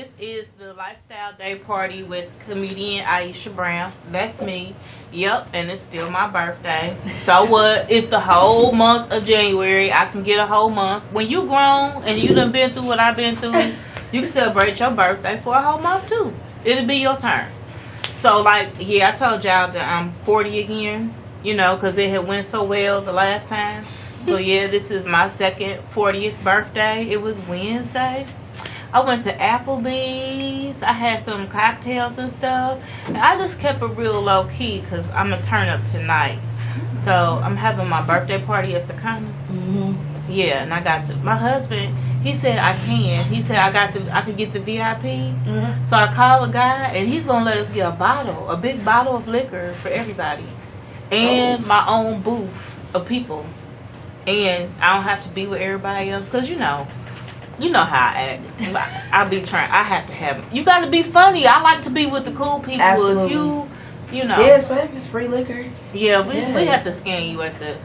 this is the Lifestyle Day Party with comedian Aisha Brown. That's me. Yep, and it's still my birthday. So what? It's the whole month of January. I can get a whole month. When you grown and you done been through what I've been through, you can celebrate your birthday for a whole month too. It'll be your turn. So like, yeah, I told y'all that I'm 40 again, you know, because it had went so well the last time. So yeah, this is my second 40th birthday. It was Wednesday. I went to Applebee's. I had some cocktails and stuff. And I just kept it real low key because I'm going to turn up tonight. So I'm having my birthday party at Sakana. Mm-hmm. Yeah, and I got my husband, he said I can. He said I could get the VIP. Mm-hmm. So I called a guy and he's going to let us get a big bottle of liquor for everybody. And my own booth of people. And I don't have to be with everybody else because, you know how I act. I have to have, you got to be funny. I like to be with the cool people. Absolutely. If you know. Yeah, especially if it's free liquor. Yeah, we have to scan you at the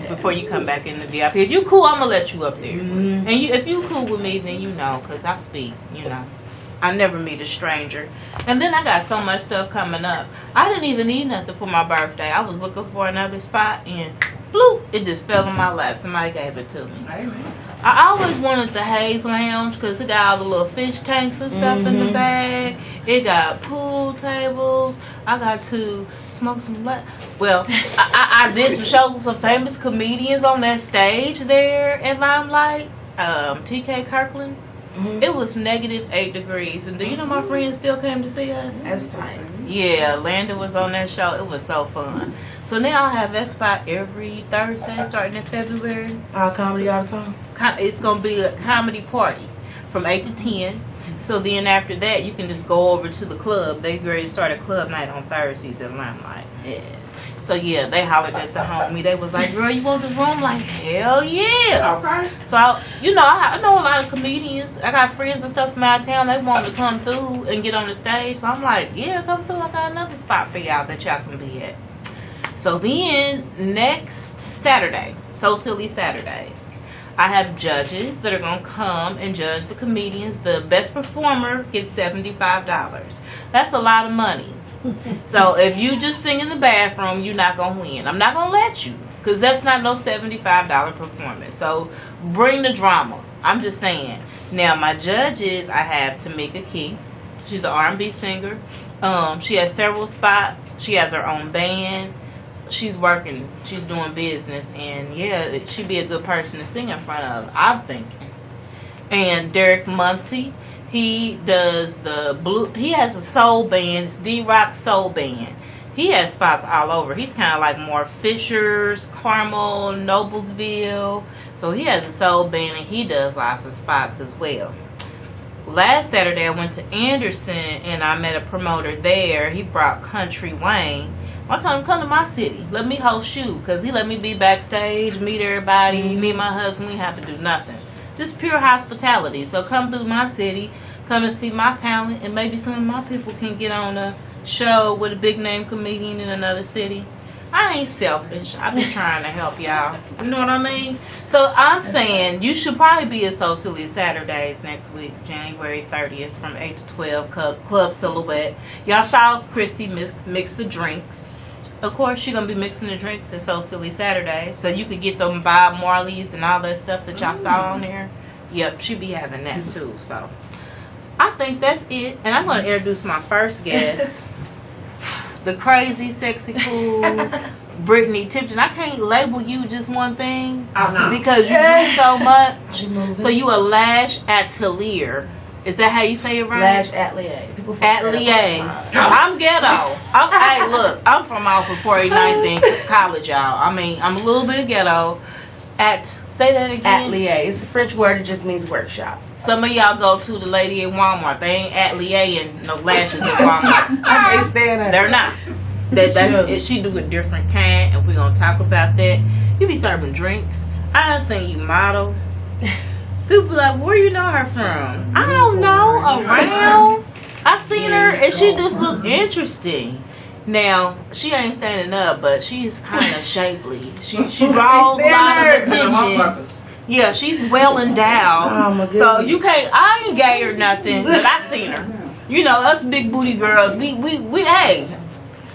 before you come back in the VIP. If you cool, I'm going to let you up there. Mm-hmm. And if you cool with me, then you know, because I speak, you know. I never meet a stranger. And then I got so much stuff coming up. I didn't even need nothing for my birthday. I was looking for another spot and bloop, it just fell in my lap. Somebody gave it to me. Amen. I always wanted the Haze Lounge because it got all the little fish tanks and stuff in the bag. It got pool tables. I got to smoke some well, I did some shows with some famous comedians on that stage there in Limelight. TK Kirkland. Mm-hmm. It was -8 degrees. And do you know my friends still came to see us? That's fine. Yeah, Landon was on that show. It was so fun. So now I have that spot every Thursday starting in February. Comedy all the time? It's going to be a comedy party from 8 to 10. So then after that, you can just go over to the club. They ready to start a club night on Thursdays at Limelight. Yeah. So yeah, they hollered at the homie. They was like, "Girl, you want this room?" I'm like, hell yeah. Okay. So I know a lot of comedians. I got friends and stuff from out of town. They want to come through and get on the stage. So I'm like, yeah, come through. I got another spot for y'all that y'all can be at. So then next Saturday, So Silly Saturdays, I have judges that are going to come and judge the comedians. The best performer gets $75. That's a lot of money. So if you just sing in the bathroom, you're not going to win. I'm not going to let you because that's not no $75 performance. So bring the drama. I'm just saying. Now, my judges, I have Tamika Key. She's an R&B singer. She has several spots. She has her own band. She's working. She's doing business. And, yeah, she'd be a good person to sing in front of, I'm thinking. And Derek Muncie. He does he has a soul band. It's D-Rock Soul Band. He has spots all over. He's kind of like more Fishers, Carmel, Noblesville. So he has a soul band and he does lots of spots as well. Last Saturday I went to Anderson and I met a promoter there. He brought Country Wayne. I told him, come to my city. Let me host you. Because he let me be backstage, meet everybody, meet my husband. We have to do nothing. Just pure hospitality. So come through my city, come and see my talent, and maybe some of my people can get on a show with a big name comedian in another city. I ain't selfish. I be trying to help y'all. You know what I mean? So I'm saying you should probably be at So Silly Saturdays next week, January 30th from 8 to 12, Club Silhouette. Y'all saw Christy mix the drinks. Of course, she's going to be mixing the drinks at So Silly Saturday. So you could get them Bob Marleys and all that stuff that y'all saw on there. Yep, she be having that too. So I think that's it. And I'm going to introduce my first guest. The crazy, sexy, cool Britney Tipton. I can't label you just one thing. Because you do so much. So you a lash atelier. Is that how you say it right? Lash atelier. People atelier. I'm ghetto. Hey, look, I'm from off of 49th in college, y'all. I mean, I'm a little bit ghetto. Say that again. Atelier. It's a French word. It just means workshop. Some of y'all go to the lady at Walmart. They ain't atelier and no lashes at Walmart. I can't stand that. They're not. She do a different kind, and we're going to talk about that. You be serving drinks. I done seen you model. People be like, where you know her from? I don't know. Around. I seen her, and she just look interesting. Now, she ain't standing up, but she's kind of shapely. She draws a lot of attention. Yeah, she's well endowed. Oh, my So goodness. you can't. I ain't gay or nothing, but I seen her. You know, us big booty girls. We hey.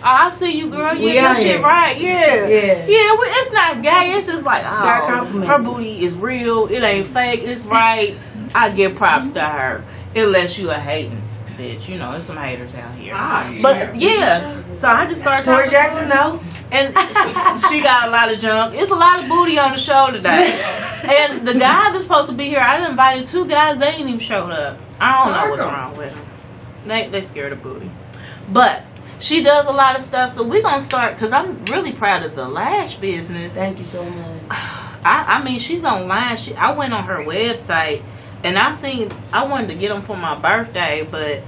I see you, girl. We Yeah, your out shit here. right. Yeah, Yeah. It's not gay. It's just like, gotta oh, compliment her it. booty is real. It ain't fake. It's right. I give props to her. Unless you a hating bitch, you know, there's some haters out here. But yeah, so I just started Tori talking. Jackson, no. And she got a lot of junk. It's a lot of booty on the show today. And the guy that's supposed to be here, I invited 2 guys. They ain't even showed up. I don't know what's wrong with them. They scared of booty. But she does a lot of stuff. So we're going to start, because I'm really proud of the lash business. Thank you so much. I mean, she's online. I went on her website, and I wanted to get them for my birthday, but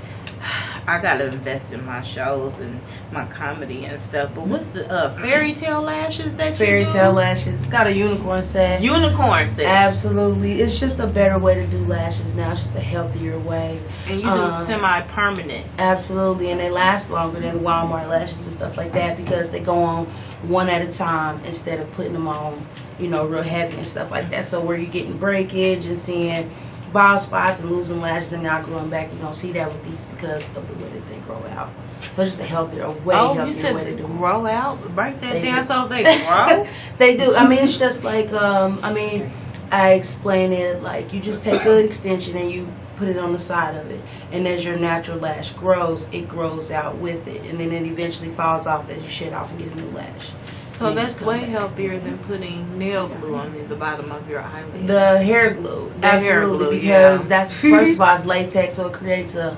I got to invest in my shows and my comedy and stuff. But what's the fairy tale lashes that Fairy you do? tale lashes. It's got a unicorn set. Unicorn set. Absolutely. It's just a better way to do lashes now. It's just a healthier way. And you do semi-permanent. Absolutely. And they last longer than Walmart lashes and stuff like that because they go on one at a time instead of putting them on, you know, real heavy and stuff like that. So where you're getting breakage and seeing bald spots and losing lashes and not growing back, you don't see that with these because of the way that they grow out. So it's just a healthier, way healthier you said way to do it. grow out? Break that They down do. so they grow? They do. I mean, it's just like, I explain it like you just take an extension and you put it on the side of it. And as your natural lash grows, it grows out with it. And then it eventually falls off as you shed off and get a new lash. So And you that's just come way back. healthier than putting nail glue on the bottom of your eyelid. The hair glue. The hair Absolutely. glue, Because yeah. that's, first of all, it's latex, so it creates a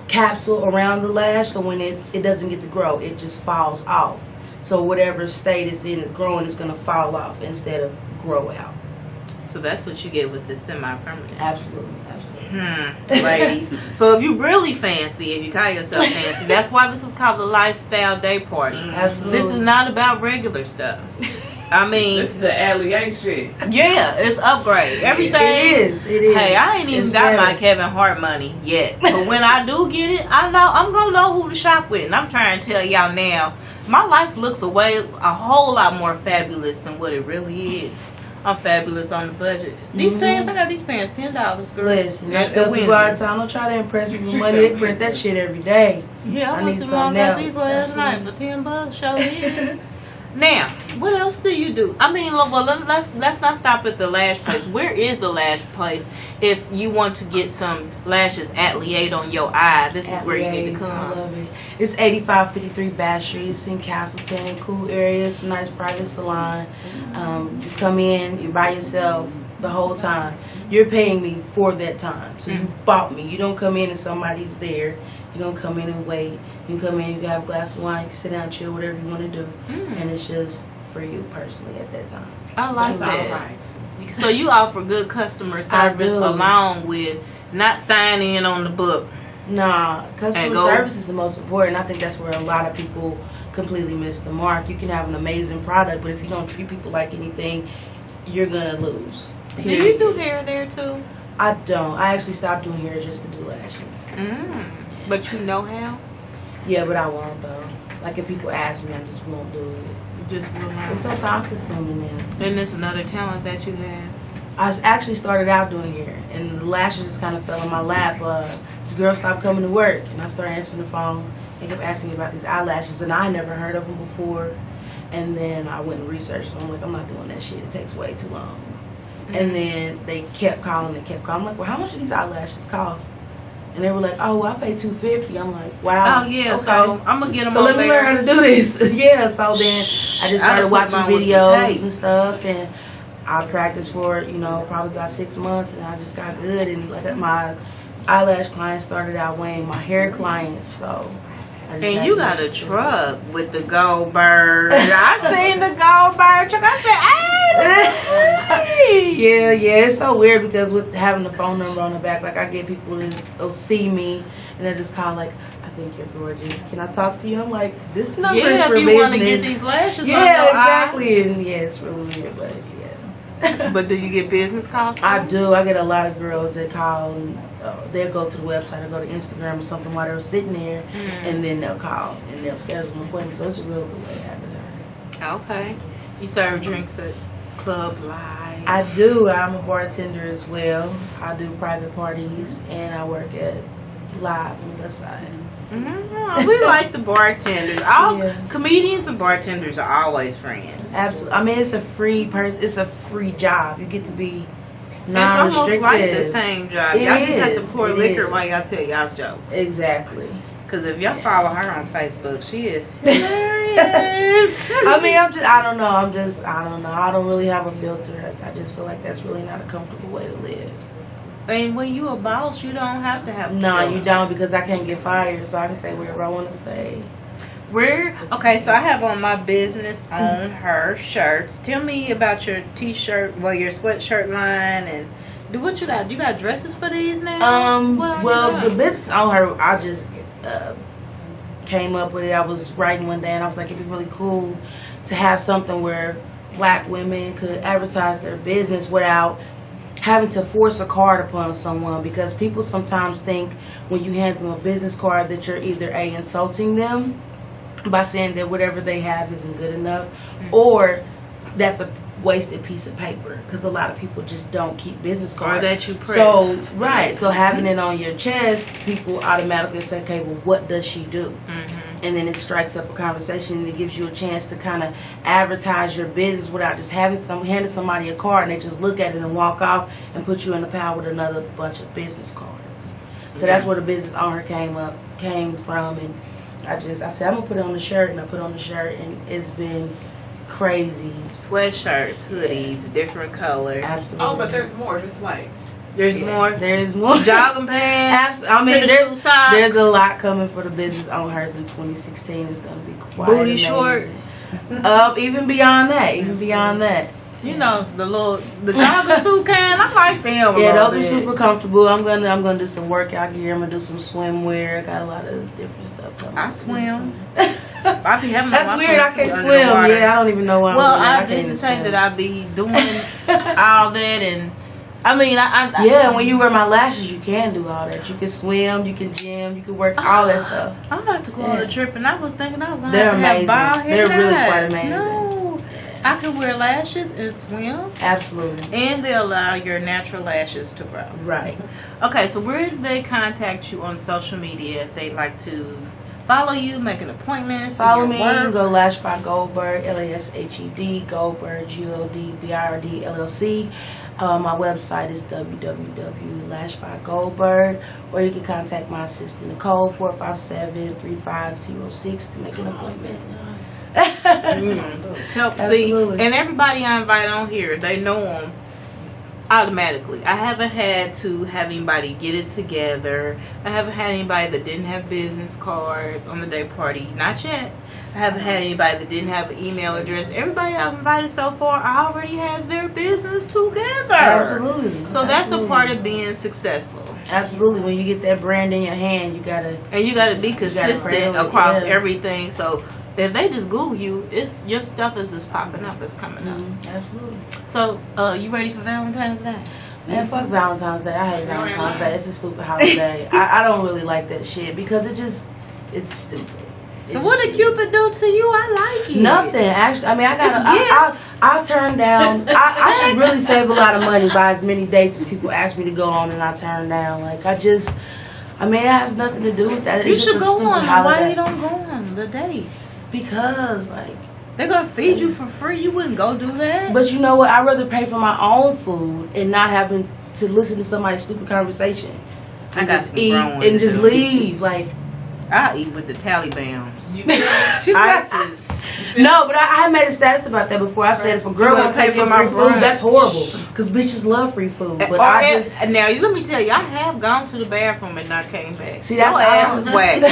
capsule around the lash. So when it doesn't get to grow, it just falls off. So whatever state it's in, growing is going to fall off instead of grow out. So that's what you get with the semi-permanent. Absolutely. Ladies. So if you really fancy, if you call yourself fancy, that's why this is called the Lifestyle Day Party. Absolutely. This is not about regular stuff. I mean, This is an alley shit. yeah, it's upgrade. Everything. It is. Hey, I ain't even It's got my better. Kevin Hart money yet. But when I do get it, I'm gonna know who to shop with. And I'm trying to tell y'all now, my life looks a whole lot more fabulous than what it really is. I'm fabulous on the budget. These pants, I got these pants $10, girl. Listen, I At tell people all the Windsor. time, don't try to impress me with money. They print that shit every day. Yeah, I I went need to Mall, something got else. these last night for $10. Show it. Now, what else do you do? I mean, well, let's not stop at the lash place. Where is the lash place? If you want to get some lashes at Liade on your eye, this is where you need to I come. love it. It's 8553 Bass Street. It's in Castleton. Cool area. It's a nice private salon. You come in, you're by yourself the whole time. You're paying me for that time. So you bought me. You don't come in and somebody's there. You don't come in and wait. You come in, you can have a glass of wine, you can sit down, chill, whatever you want to do. And it's just for you personally at that time. I like That's that. all right. So you offer good customer service do. along with not signing in on the book. Nah, And customer go- service is the most important. I think that's where a lot of people completely miss the mark. You can have an amazing product, but if you don't treat people like anything, you're going to lose. Do Period. you do hair there too? I don't. I actually stopped doing hair just to do lashes. But you know how? Yeah, but I won't though. Like if people ask me, I just won't do it. Just will not. It's so time consuming now. And it's another talent that you have. Actually started out doing hair, and the lashes just kind of fell in my lap. This girl stopped coming to work, and I started answering the phone. They kept asking me about these eyelashes, and I never heard of them before. And then I went and researched them. I'm like, I'm not doing that shit. It takes way too long. And then they kept calling and kept calling. I'm like, well, how much do these eyelashes cost? And they were like, oh, well, I paid $250. I'm like, wow. Oh yeah, okay. so I'm gonna get them. So let me learn how to do this. Yeah, so then I just started put watching mine with some videos tape. and stuff, and I practiced for, probably about 6 months, and I just got good. And like my eyelash clients started outweighing my hair clients, so. I just And had you to got a make sure. truck with the Goldbird. I seen the Goldbird truck. I said, hey. Yeah, it's so weird because with having the phone number on the back, like I get people that'll see me and they just kind of like, I think you're gorgeous. Can I talk to you? I'm like, this number is Yeah, for if you business. want to get these lashes on your Yeah, eye. exactly. And yeah, it's really weird, but yeah. But do you get business calls? I do. I get a lot of girls that call and they'll go to the website or go to Instagram or something while they're sitting there, and then they'll call and they'll schedule an appointment. So it's a real good way to advertise. Okay. You serve drinks at Club Live. I do. I'm a bartender as well. I do private parties, and I work at Live on the West Side. We like the bartenders. All Yeah. comedians and bartenders are always friends. Absolutely. I mean, it's a free It's a free job. You get to be It's almost non-restricted. like the same job. It Y'all just have to is. pour It liquor is. while y'all tell y'all's jokes. Exactly. Because if y'all follow her on Facebook, she is hilarious. I mean, I don't know. I don't really have a filter. I just feel like that's really not a comfortable way to live. And when you a boss, you don't have to have. No, you filters. don't, because I can't get fired, so I can say whatever I want to say. Okay, so I have on my business on her shirts. Tell me about your t-shirt, your sweatshirt line, and what you got? You got dresses for these now? Well, the business on her, I just came up with it. I was writing one day, and I was like, it'd be really cool to have something where black women could advertise their business without having to force a card upon someone, because people sometimes think when you hand them a business card that you're either insulting them by saying that whatever they have isn't good enough, or that's a wasted piece of paper, because a lot of people just don't keep business cards. Or that you pressed. So, right. So having it on your chest, people automatically say, okay, well, what does she do? And then it strikes up a conversation, and it gives you a chance to kind of advertise your business without just handing somebody a card and they just look at it and walk off and put you in the pile with another bunch of business cards. So that's where the business on her came from, and I said, I'm gonna put it on the shirt, and I put it on the shirt, and it's been crazy. Sweatshirts, hoodies, different colors. Absolutely. Oh, but there's more. Just wait. There's more. There's more. Jogging pants. I mean, tennis shoe socks, there's a lot coming for the business on hers in 2016. It's gonna be quite booty amazing. shorts. Even beyond that. You know the jogger suit kind. I like them. Yeah, a those little are bit. super comfortable. I'm gonna do some workout gear. I'm gonna do some swimwear. I got a lot of different stuff coming. I swim. I be having That's my weird. I swimsuit can't under swim. the water. Yeah, I don't even know why. Well, I I can't didn't even say swim. that I be doing all that, and I mean, I Yeah, when you wear my lashes, you can do all that. You can swim, you can gym, you can work all that stuff. I'm about to go on Yeah. a trip, and I was thinking I was gonna They're have to have amazing. bald headed They're really quite eyes. amazing. No, I can wear lashes and swim, Absolutely. and they allow your natural lashes to grow. Right. Okay, so where do they contact you on social media if they'd like to follow you, make an appointment, see Follow your me. You work? can go Lashed by Goldbird, Lashed, Goldbird, Goldbird LLC. My website is www.lashedbygoldbird, or you can contact my assistant Nicole 457-3506 to make an appointment. See, Absolutely. and everybody I invite on here, they know them automatically. I haven't had to have anybody get it together. I haven't had anybody that didn't have business cards on the day party. Not yet. I haven't had anybody that didn't have an email address. Everybody I've invited so far already has their business together. Absolutely. So that's a Absolutely. part of being successful. Absolutely. When you get that brand in your hand, you gotta. And you got to be consistent across yeah. everything. So if they just Google you, it's your stuff is just popping up. It's coming up. Absolutely. So, you ready for Valentine's Day? Man, fuck Valentine's Day. I hate Valentine's Day. It's a stupid holiday. I don't really like that shit because it's stupid. So what did Cupid do to you? I like it. Nothing, actually. I mean, It's I turn down. I should really save a lot of money by as many dates as people ask me to go on, and I turn down. Like I mean, it has nothing to do with that. It's You just should a go stupid on. holiday. Why you don't go on the dates? Because like. They're gonna feed you for free. You wouldn't go do that. But you know what? I'd rather pay for my own food and not having to listen to somebody's stupid conversation. I And got just some eat growing and to just do. leave. Like I eat with the Talibans. she said. ISIS. No, but I made a status about that before. I said if a girl You won't gonna take pay your for my free food, brunch. that's horrible. Because bitches love free food. But Or I at- just now let me tell you, I have gone to the bathroom and not came back. See, that's your how ass I- is whack.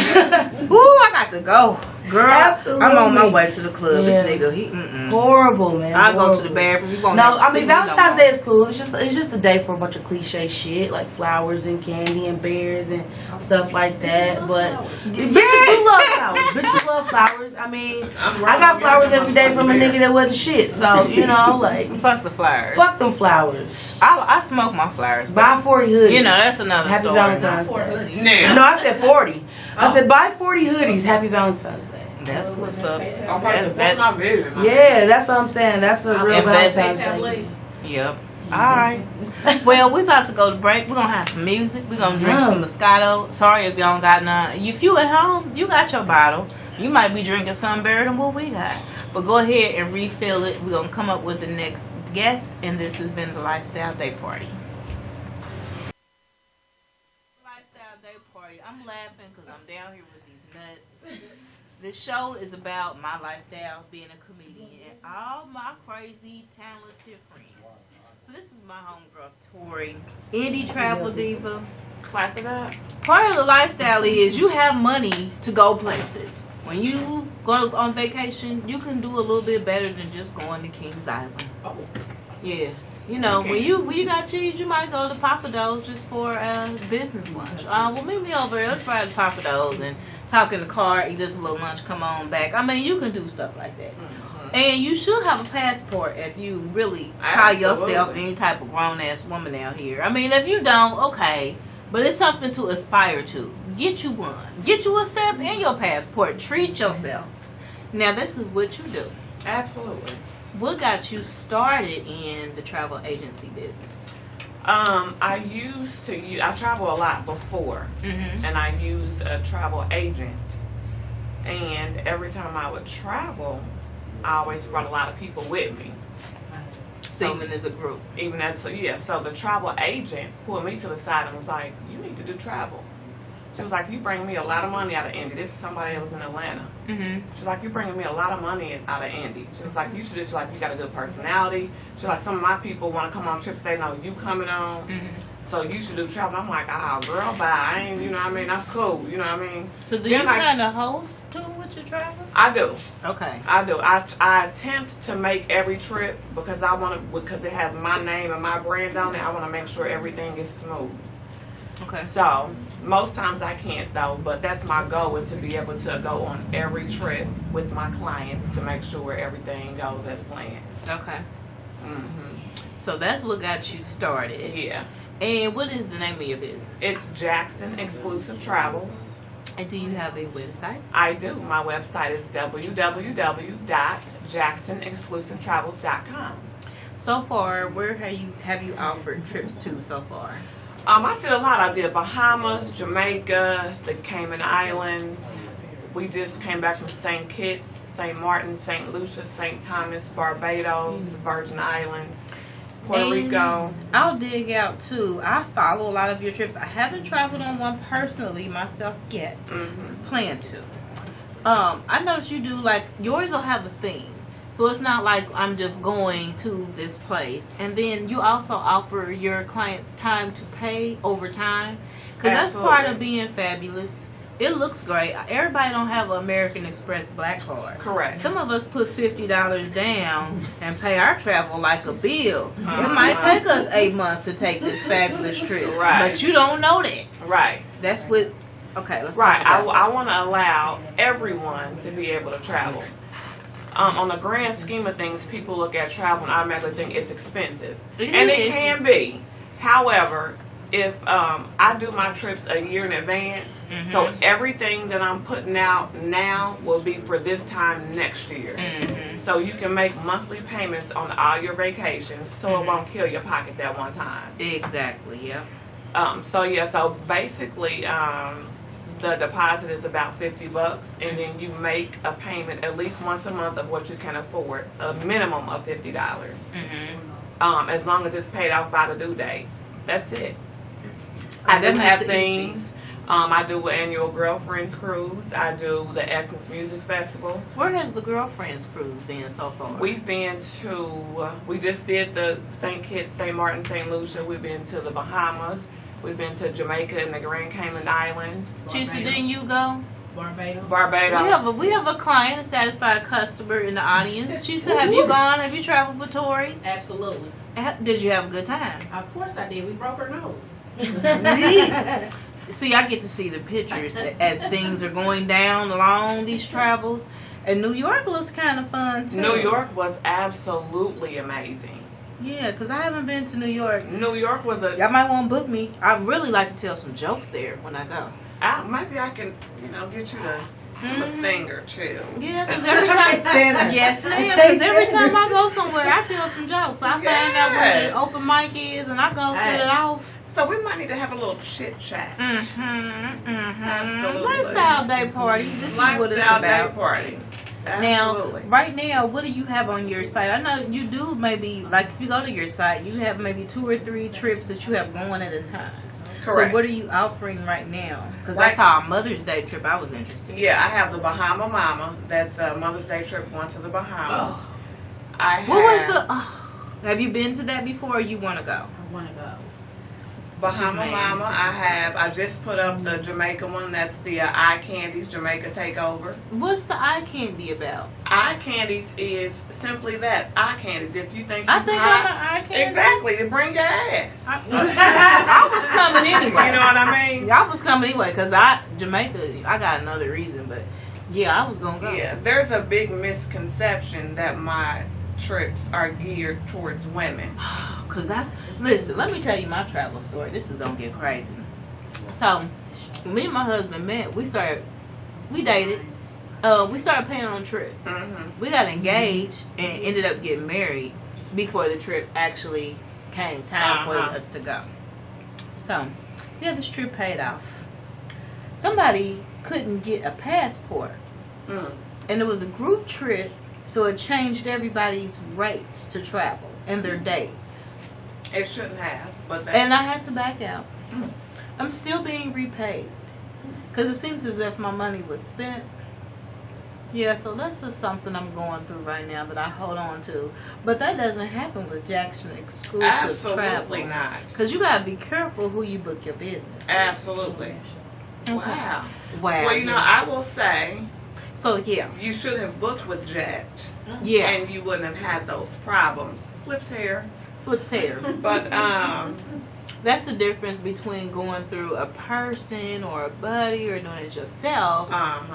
Ooh, I got to go, girl. Absolutely. I'm on my way to the club. Yeah. This nigga, he horrible, man. I go to horrible. the bathroom. You won't No, never I see mean me no Valentine's more. Day is cool. It's just a day for a bunch of cliche shit like flowers and candy and bears and stuff like that. But bitches do love flowers. Bitches love flowers. I mean, I got flowers every day from a nigga that wasn't shit. So you know, like Fuck the flowers. fuck them flowers. I smoke my flowers. But, Buy 40 hoodies. you know, that's another Happy story. Valentine's For Day. hoodies. Now, No, I said 40. I said buy 40 hoodies. Happy Valentine's Day. that's what's up. I'm probably supporting my vision. Yeah, that's what I'm saying. That's a real Invest- Valentine's Day. Yep. Alright. Well, we about to go to break. We're going to have some music. We're going to drink some Moscato. Sorry if y'all don't got none. If you at home, you got your bottle. You might be drinking something better than what we got. But go ahead and refill it. We're going to come up with the next guest. And this has been the Lifestyle Day Party. Lifestyle Day Party. I'm laughing because I'm down here with these nuts. This show is about my lifestyle, being a comedian, and all my crazy, talented friends. So this is my homegirl, Tori, indie travel diva. Clap it up. Part of the lifestyle is you have money to go places. When you go on vacation, you can do a little bit better than just going to Kings Island. Yeah. You know, when you got cheese, you might go to Papa Do's just for a business lunch. Well, meet me over here. Let's ride to Papa Do's and talk in the car, eat this little lunch, come on back. I mean, you can do stuff like that. And you should have a passport if you really call yourself any type of grown-ass woman out here. I mean, if you don't, okay. But it's something to aspire to. Get you one. Get you a stamp in your passport. Treat yourself. Now, this is what you do. Absolutely. What got you started in the travel agency business? I travel a lot before, and I used a travel agent. And every time I would travel, I always brought a lot of people with me. So even as a group? Even as, so the travel agent pulled me to the side and was like, you need to do travel. She was like, you bring me a lot of money out of Indy. This is somebody that was in Atlanta. She was like, you bringing me a lot of money out of Indy. She was like, you should just, like, you got a good personality. She was like, some of my people want to come on trips. They know you coming on. So you should do travel. I'm like, girl, bye. I ain't, you know what I mean? I'm cool. You know what I mean? So do you kind of host, too, with your travel? I do. Okay. I do. I attempt to make every trip because because it has my name and my brand on it. I want to make sure everything is smooth. Okay. So most times I can't though, but that's my goal, is to be able to go on every trip with my clients to make sure everything goes as planned. Okay. So that's what got you started. Yeah. And what is the name of your business? It's Jackson Exclusive Travels. And do you have a website? I do. My website is www.jacksonexclusivetravels.com. So far, where have you offered trips to so far? I did a lot. I did Bahamas, Jamaica, the Cayman Islands. We just came back from St. Kitts, St. Martin, St. Lucia, St. Thomas, Barbados, the Virgin Islands, Puerto Rico. I'll dig out too. I follow a lot of your trips. I haven't traveled on one personally myself yet. Plan to. I noticed you do, like, yours will have a theme. So it's not like I'm just going to this place. And then you also offer your clients time to pay over time. Because that's part of being fabulous. It looks great. Everybody don't have an American Express Black Card. Correct. Some of us put $50 down and pay our travel like a bill. It might take us 8 months to take this fabulous trip. Right. But you don't know that. Right. That's what... Okay, let's Right. talk about I want to allow everyone to be able to travel. On the grand scheme of things, people look at travel and automatically think it's expensive. It can be. However, if I do my trips a year in advance, so everything that I'm putting out now will be for this time next year. So you can make monthly payments on all your vacations, so it won't kill your pockets at one time. Exactly, yeah. So basically, the deposit is about $50, and then you make a payment at least once a month of what you can afford, a minimum of $50. As long as it's paid off by the due date. That's it. I do have things. I do an annual Girlfriends Cruise. I do the Essence Music Festival. Where has the Girlfriends Cruise been so far? We've been to, we just did the St. Kitts, St. Martin, St. Lucia. We've been to the Bahamas. We've been to Jamaica and the Grand Cayman Islands. Chesia, didn't you go? Barbados. We have a client, a satisfied customer in the audience. Chesia, have you gone? Have you traveled with Tori? Absolutely. Did you have a good time? Of course I did. We broke her nose. See, I get to see the pictures as things are going down along these travels. And New York looked kind of fun, too. New York was absolutely amazing. Yeah, because I haven't been to New York. New York was a... Y'all might want to book me. I'd really like to tell some jokes there when I go. Maybe I can, get you to The finger too. Yeah, because every time, yes, ma'am. Because every time I go somewhere, I tell some jokes. I find out where the open mic is, and I go set it off. So we might need to have a little chit chat. Absolutely. Lifestyle day party. This is what it's Lifestyle about. day party. Now, Absolutely. right now, what do you have on your site? I know you do maybe, like if you go to your site, you have maybe 2 or 3 trips that you have going at a time. Correct. So what are you offering right now? Because that's our Mother's Day trip. I was interested. Yeah, I have the Bahama Mama. That's a Mother's Day trip going to the Bahamas. Oh. I have What was the? Have you been to that before? Or you want to go? I want to go. Bahama She's Mama. mad. I just put up the Jamaica one. That's the Eye Candies Jamaica Takeover. What's the eye candy about? Eye Candies is simply that, eye candies. If you think I you think hot, I'm an eye candy. exactly, to bring your ass. I was coming anyway. You know what I mean? I was coming anyway because Jamaica. I got another reason, but yeah, I was gonna go. Yeah, there's a big misconception that my trips are geared towards women. Cause listen, let me tell you my travel story. This is gonna get crazy. So, when me and my husband met, we dated. We started planning on a trip. Mm-hmm. We got engaged and ended up getting married before the trip actually came time for us to go. So, yeah, this trip paid off. Somebody couldn't get a passport, and it was a group trip, so it changed everybody's rates to travel and their dates. It shouldn't have, but And I had to back out. I'm still being repaid. Because it seems as if my money was spent. Yeah, so that's just something I'm going through right now that I hold on to. But that doesn't happen with Jackson exclusive travel. absolutely not. Because you got to be careful who you book your business with. Absolutely. Okay. Wow. Wow. Well, you know, I will say So, yeah. you should have booked with Jet, Yeah. and you wouldn't have had those problems. Flips here, Flips hair. but That's the difference between going through a person or a buddy or doing it yourself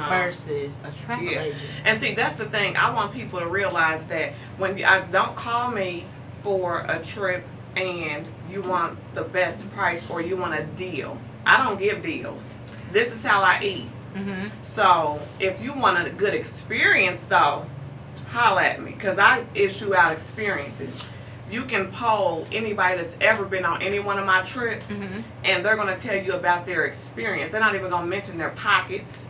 versus a travel agent. And see, that's the thing. I want people to realize that when don't call me for a trip and you want the best price or you want a deal. I don't give deals. This is how I eat. Mm-hmm. So if you want a good experience, though, holla at me because I issue out experiences. You can poll anybody that's ever been on any one of my trips, and they're going to tell you about their experience. They're not even going to mention their pockets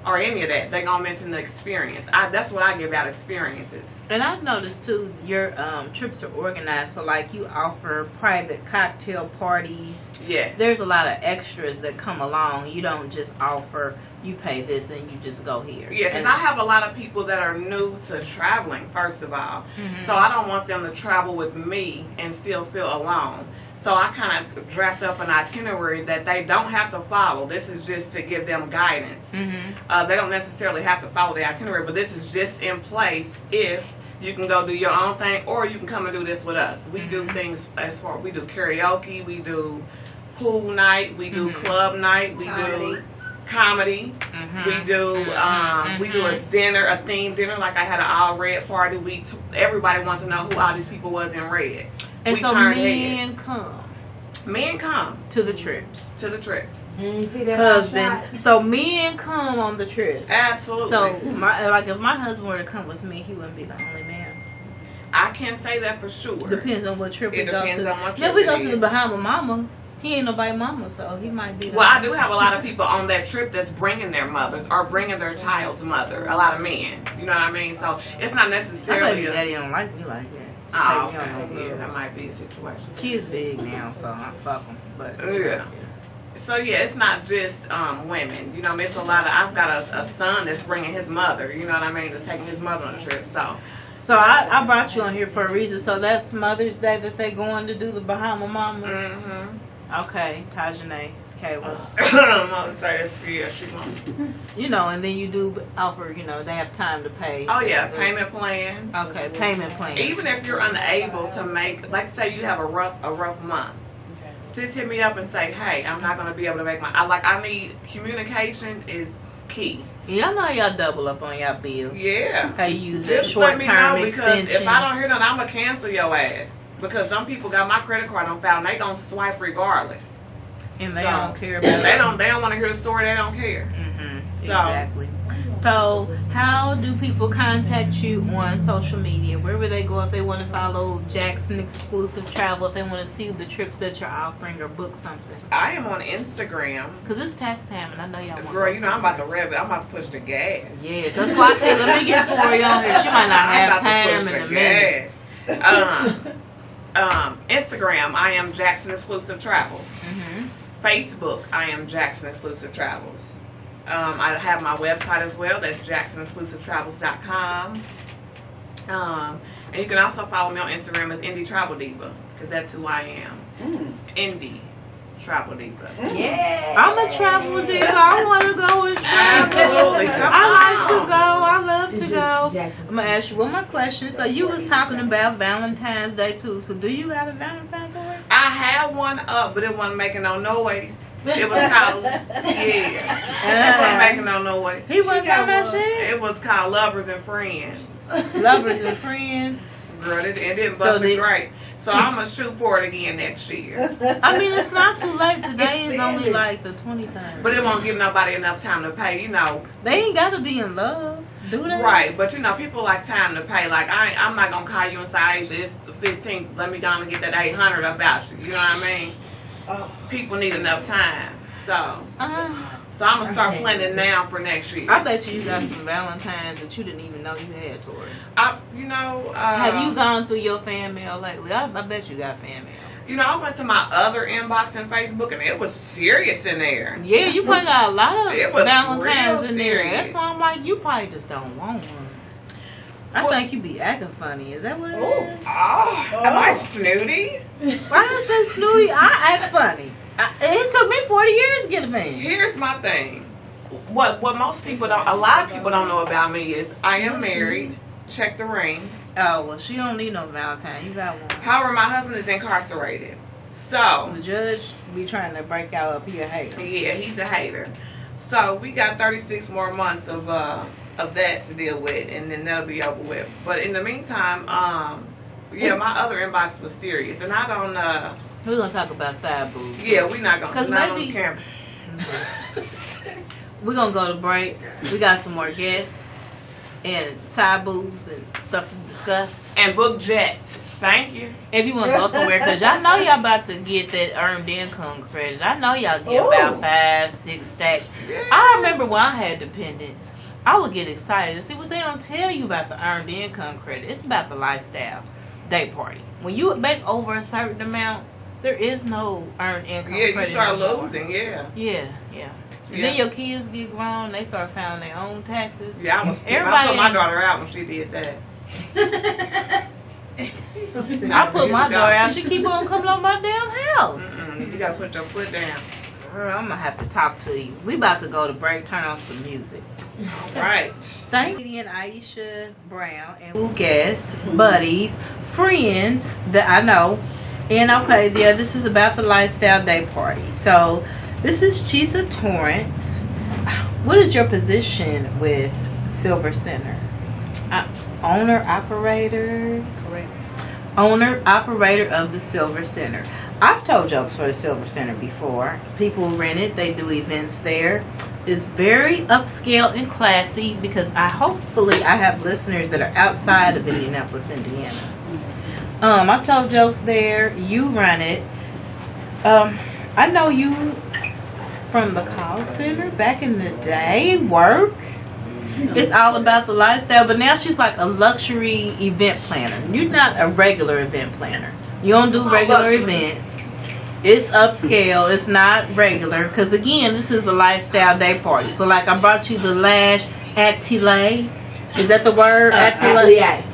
or any of that. They're going to mention the experience. That's what I give out, experiences. And I've noticed too, your trips are organized. So like you offer private cocktail parties. Yes. There's a lot of extras that come along. You don't just offer, you pay this and you just go here. Yeah, because I have a lot of people that are new to traveling, first of all. So I don't want them to travel with me and still feel alone. So I kind of draft up an itinerary that they don't have to follow. This is just to give them guidance. They don't necessarily have to follow the itinerary, but this is just in place if you can go do your own thing or you can come and do this with us. We do things as far, we do karaoke, we do pool night, we do club night, we do comedy. We do we do a dinner, a themed dinner. Like I had an all red party. Everybody wants to know who all these people was in red. And we so turned men heads. come come to the trips. to the trips. See that Husband. So men come on the trip. Absolutely. So if my husband were to come with me, he wouldn't be the only man. I can't say that for sure. Depends on what trip we go depends to. on what If trip we it go to the is. Bahama Mama, he ain't nobody mama, so he might be. Well, I do have a lot of people on that trip that's bringing their mothers or bringing their child's mother. A lot of men. You know what I mean? So it's not I necessarily. bet daddy don't like me like that. Oh, Take me on no okay. Yeah, cruise. that might be a situation. Kids big now, so I fuck them. But Yeah. So yeah, it's not just women. You know, it's a lot of. I've got a son that's bringing his mother. You know what I mean? That's taking his mother on a trip. So I brought you on here for a reason. So that's Mother's Day that they going to do the Bahama Mamas. Okay, Tajane, Kayla. Mother says, yeah, she won't. You know, and then you do offer. You know, they have time to pay. Oh yeah, payment plan. Okay, payment plan. Even if you're unable to make, like say you have a rough month, just hit me up and say, hey, I'm not gonna be able to make my. I need communication is key. Y'all know y'all double up on y'all bills. Yeah. How you use a Just let me know short-term because extension. if I don't hear nothing, I'm gonna cancel your ass. Because some people got my credit card on file and they gonna swipe regardless. And they So, don't care about They don't want to hear the story. They don't care. So Exactly. So, how do people contact you on social media? Where would they go if they want to follow Jackson Exclusive Travel, if they want to see the trips that you're offering or book something? I am on Instagram. Because it's tax time, and I know y'all want to Girl, you know I'm about to rev it. I'm about to push the gas. Yes, that's why I said let me get Tori on here. She might not have time in a minute. Instagram, I am Jackson Exclusive Travels. Mm-hmm. Facebook, I am Jackson Exclusive Travels. I have my website as well. That's jacksonexclusivetravels.com. And you can also follow me on Instagram as Indie Travel Diva, because that's who I am. Indie Travel Diva. Yeah. I'm a travel diva. I want to go and travel. Absolutely. Come I like on. to go. I love to go. Jackson. I'm going to ask you one more question. So you was talking about Valentine's Day too. So do you got a Valentine's Day? I had one up, but it wasn't making no noise. It was called, it wasn't making no noise. He wasn't talking about shit? It was called Lovers and Friends. Lovers and Friends. Girl, it didn't So bust they- it great. So I'm going to shoot for it again next year. I mean, it's not too late. Today is only like the 23rd. But it won't give nobody enough time to pay, you know. They ain't got to be in love, do they? Right, but you know, people like time to pay. Like, I'm not going to call you and say, Aisha, it's the 15th. Let me go and get that 800 about you. You know what I mean? People need enough time. So I'm going to start planning now for next year. I bet you got some Valentines that you didn't even know you had, Tori. Have Have you gone through your fan mail lately? I bet you got fan mail. You know, I went to my other inbox in Facebook and it was serious in there. Yeah, you probably got a lot It of was Valentines real in there. serious. That's why I'm like, you probably just don't want one. I think you be acting funny. Is that what it is? Am I snooty? Why did I say snooty? I act funny. It took me 40 years to get a man. Here's my thing. What most people don't, a lot of people don't know about me is I am married. Check the ring. Oh, well, she don't need no Valentine. You got one. However, my husband is incarcerated. So, The judge be trying to break out up here hater. yeah, he's a hater. So, we got 36 more months of that to deal with, and then that'll be over with. But in the meantime, yeah, my other inbox was serious, and I don't, We're going to talk about side boobs. yeah, we're not going 'Cause to, not on maybe- the camera. We're going to go to break. We got some more guests and side boobs and stuff to discuss. And book jets. Thank you. If you want to go somewhere, because y'all know y'all about to get that earned income credit. I know y'all get about 5-6 stacks. Yeah. I remember when I had dependents, I would get excited to see what they don't tell you about the earned income credit. It's about the lifestyle day party. When you make over a certain amount, there is no earned income Yeah, credit. you start no more. losing, yeah. Yeah. And Yeah. then your kids get grown, they start filing their own taxes. Yeah, I put my daughter out when she did that. I put my daughter out. She keep on coming on my damn house. You gotta put your foot down. Girl, I'm gonna have to talk to you. We about to go to break. Turn on some music. Right. Thank you, Aisha Brown and who guests, buddies, friends that I know. And okay, yeah, this is about the lifestyle day party. So this is Chesia Torrence. What is your position with Silver Center? Owner operator. Correct. Owner operator of the Silver Center. I've told jokes for the Silver Center before. People rent it. They do events there. It's very upscale and classy because hopefully I have listeners that are outside of Indianapolis, Indiana. I've told jokes there. You run it. I know you from the call center back in the day. Work. It's all about the lifestyle, but now she's like a luxury event planner. You're not a regular event planner. You don't do regular events. It's upscale. It's not regular. Because again, this is a lifestyle day party. So like I brought you the Lashed Atelier. Is that the word? Atelier.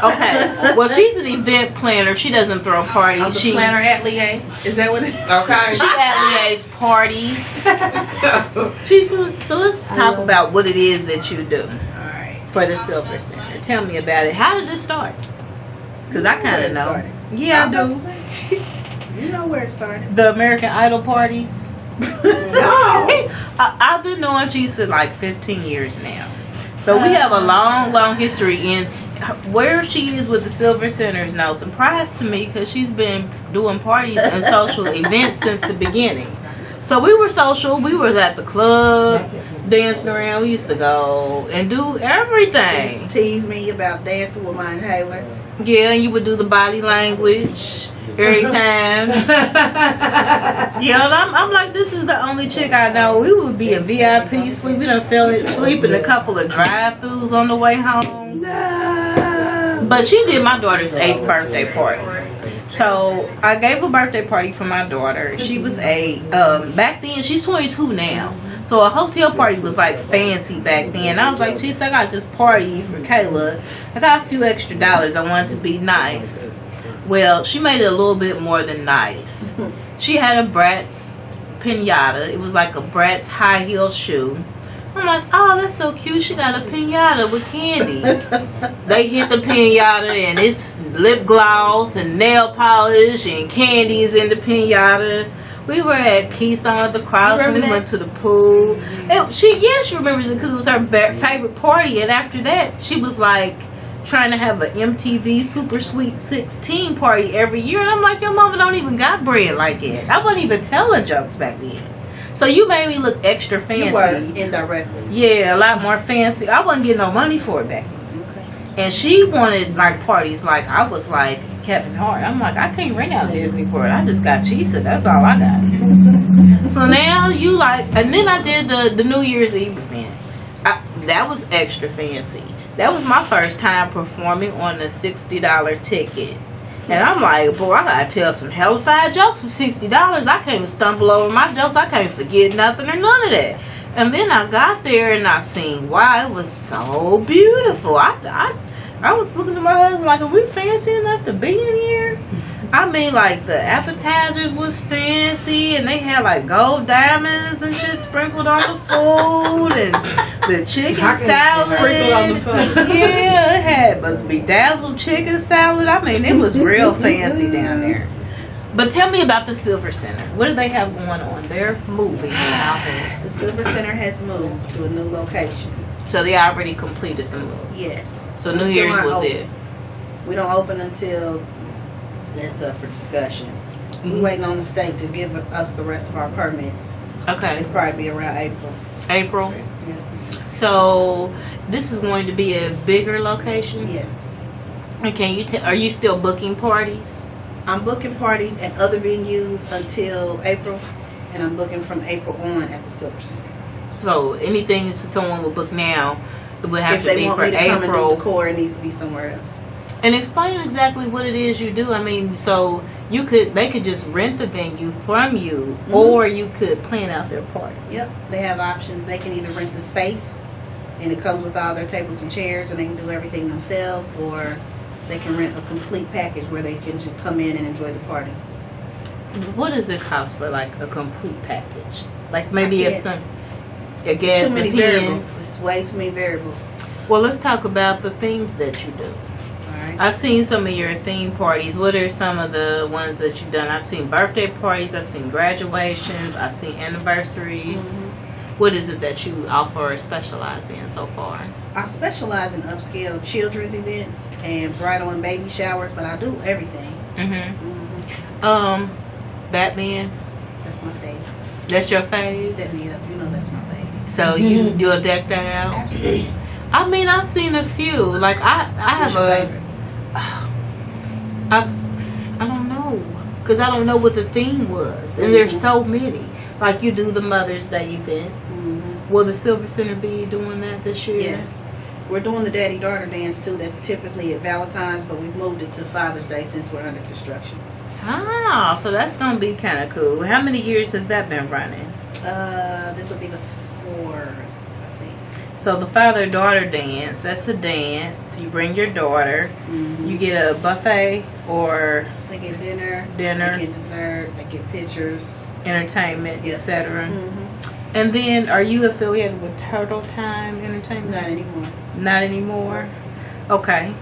Okay. Well, she's an event planner. She doesn't throw parties. I'm the planner at Lier. Is that what it is? Okay. She Atlier's parties. So let's talk about what it is that you do Alright. for the Silver Center. Tell me about it. How did it start? Because I kind of know. Started. Yeah, I I'm about to do. say, you know where it started. The American Idol parties. No. I've been knowing Chesia like 15 years now. So we have a long, long history in where she is with the Silver Center is no surprise to me because she's been doing parties and social events since the beginning. So we were social. We was at the club, dancing around. We used to go and do She everything. used to tease me about dancing with my inhaler. Yeah, and you would do the body language every time. Yeah, and I'm like, this is the only chick I know. We would be in VIP sleep. We done fell asleep in a couple of drive-thrus on the way home. No. But she did my daughter's 8th birthday party. So I gave a birthday party for my daughter. She was back then, she's 22 now. So a hotel party was like fancy back then. I was like, geez, I got this party for Kayla. I got a few extra dollars. I wanted to be nice. Well, she made it a little bit more than nice. She had a Bratz pinata. It was like a Bratz high heel shoe. I'm like, oh, that's so cute. She got a pinata with candy. They hit the pinata and it's lip gloss and nail polish and candies in the pinata. We were at Keystone at the Cross and we went to the pool. And she remembers it because it was her favorite party. And after that, she was like trying to have an MTV Super Sweet 16 party every year. And I'm like, your mama don't even got bread like that. I wasn't even telling jokes back then. So you made me look extra fancy. You were indirectly. Yeah, a lot more fancy. I wasn't getting no money for it back then. Okay. And she wanted like parties like I was like Kevin Hart. I'm like, I can't rent out Disney World. I just got Chesia. That's all I got. So now you like, and then I did the New Year's Eve event. That was extra fancy. That was my first time performing on the $60 ticket. And I'm like, boy, I gotta tell some hellified jokes for $60. I can't stumble over my jokes. I can't forget nothing or none of that. And then I got there and I seen, wow, it was so beautiful. I was looking at my husband like, are we fancy enough to be in here? I mean, like, the appetizers was fancy, and they had, like, gold diamonds and shit sprinkled on the food, and the chicken salad. Sprinkled on the food. Yeah, it had must be dazzled chicken salad. I mean, it was real fancy down there. But tell me about the Silver Center. What do they have going on? They're moving now. The Silver Center has moved to a new location. So they already completed the move. Yes. So We New still Year's aren't was open. it. We don't open until that's up for discussion. Mm-hmm. We're waiting on the state to give us the rest of our permits. Okay. It'll probably be around April. April. Yeah. So this is going to be a bigger location. Yes. And can you are you still booking parties? I'm booking parties at other venues until April, and I'm booking from April on at the Silver Center. So anything that someone will book now, it would have If to they be want for me to come and do April. the core, it needs to be somewhere else. And explain exactly what it is you do. I mean, so they could just rent the venue from you, Mm-hmm. or you could plan out their party. Yep, they have options. They can either rent the space, and it comes with all their tables and chairs, and they can do everything themselves, or they can rent a complete package where they can just come in and enjoy the party. What does it cost for like a complete package? Like maybe I if can't- I guess It's too many depends. variables. It's way too many variables. Well, let's talk about the themes that you do. All right. I've seen some of your theme parties. What are some of the ones that you've done? I've seen birthday parties. I've seen graduations. I've seen anniversaries. What is it that you offer or specialize in so far? I specialize in upscale children's events and bridal and baby showers, but I do everything. Batman. That's my fave. That's your You fave. set me up. You know that's my fave. So you'll deck that out. Absolutely. I mean, I've seen a few. Like I What's have your a. favorite? I don't know, because I don't know what the theme was, and there's so many. Like you do the Mother's Day events. Will the Silver Center be doing that this year? Yes. We're doing the daddy-daughter dance too. That's typically at Valentine's, but we've moved it to Father's Day since we're under construction. Ah, so that's gonna be kind of cool. How many years has that been running? This will be the 4th, I think. So the father-daughter dance, that's a dance. You bring your daughter. You get a buffet or They get dinner. They get dessert. They get pictures. entertainment, Yeah. etc. And then, are you affiliated with Turtle Time Entertainment? Not anymore. Not anymore. Okay.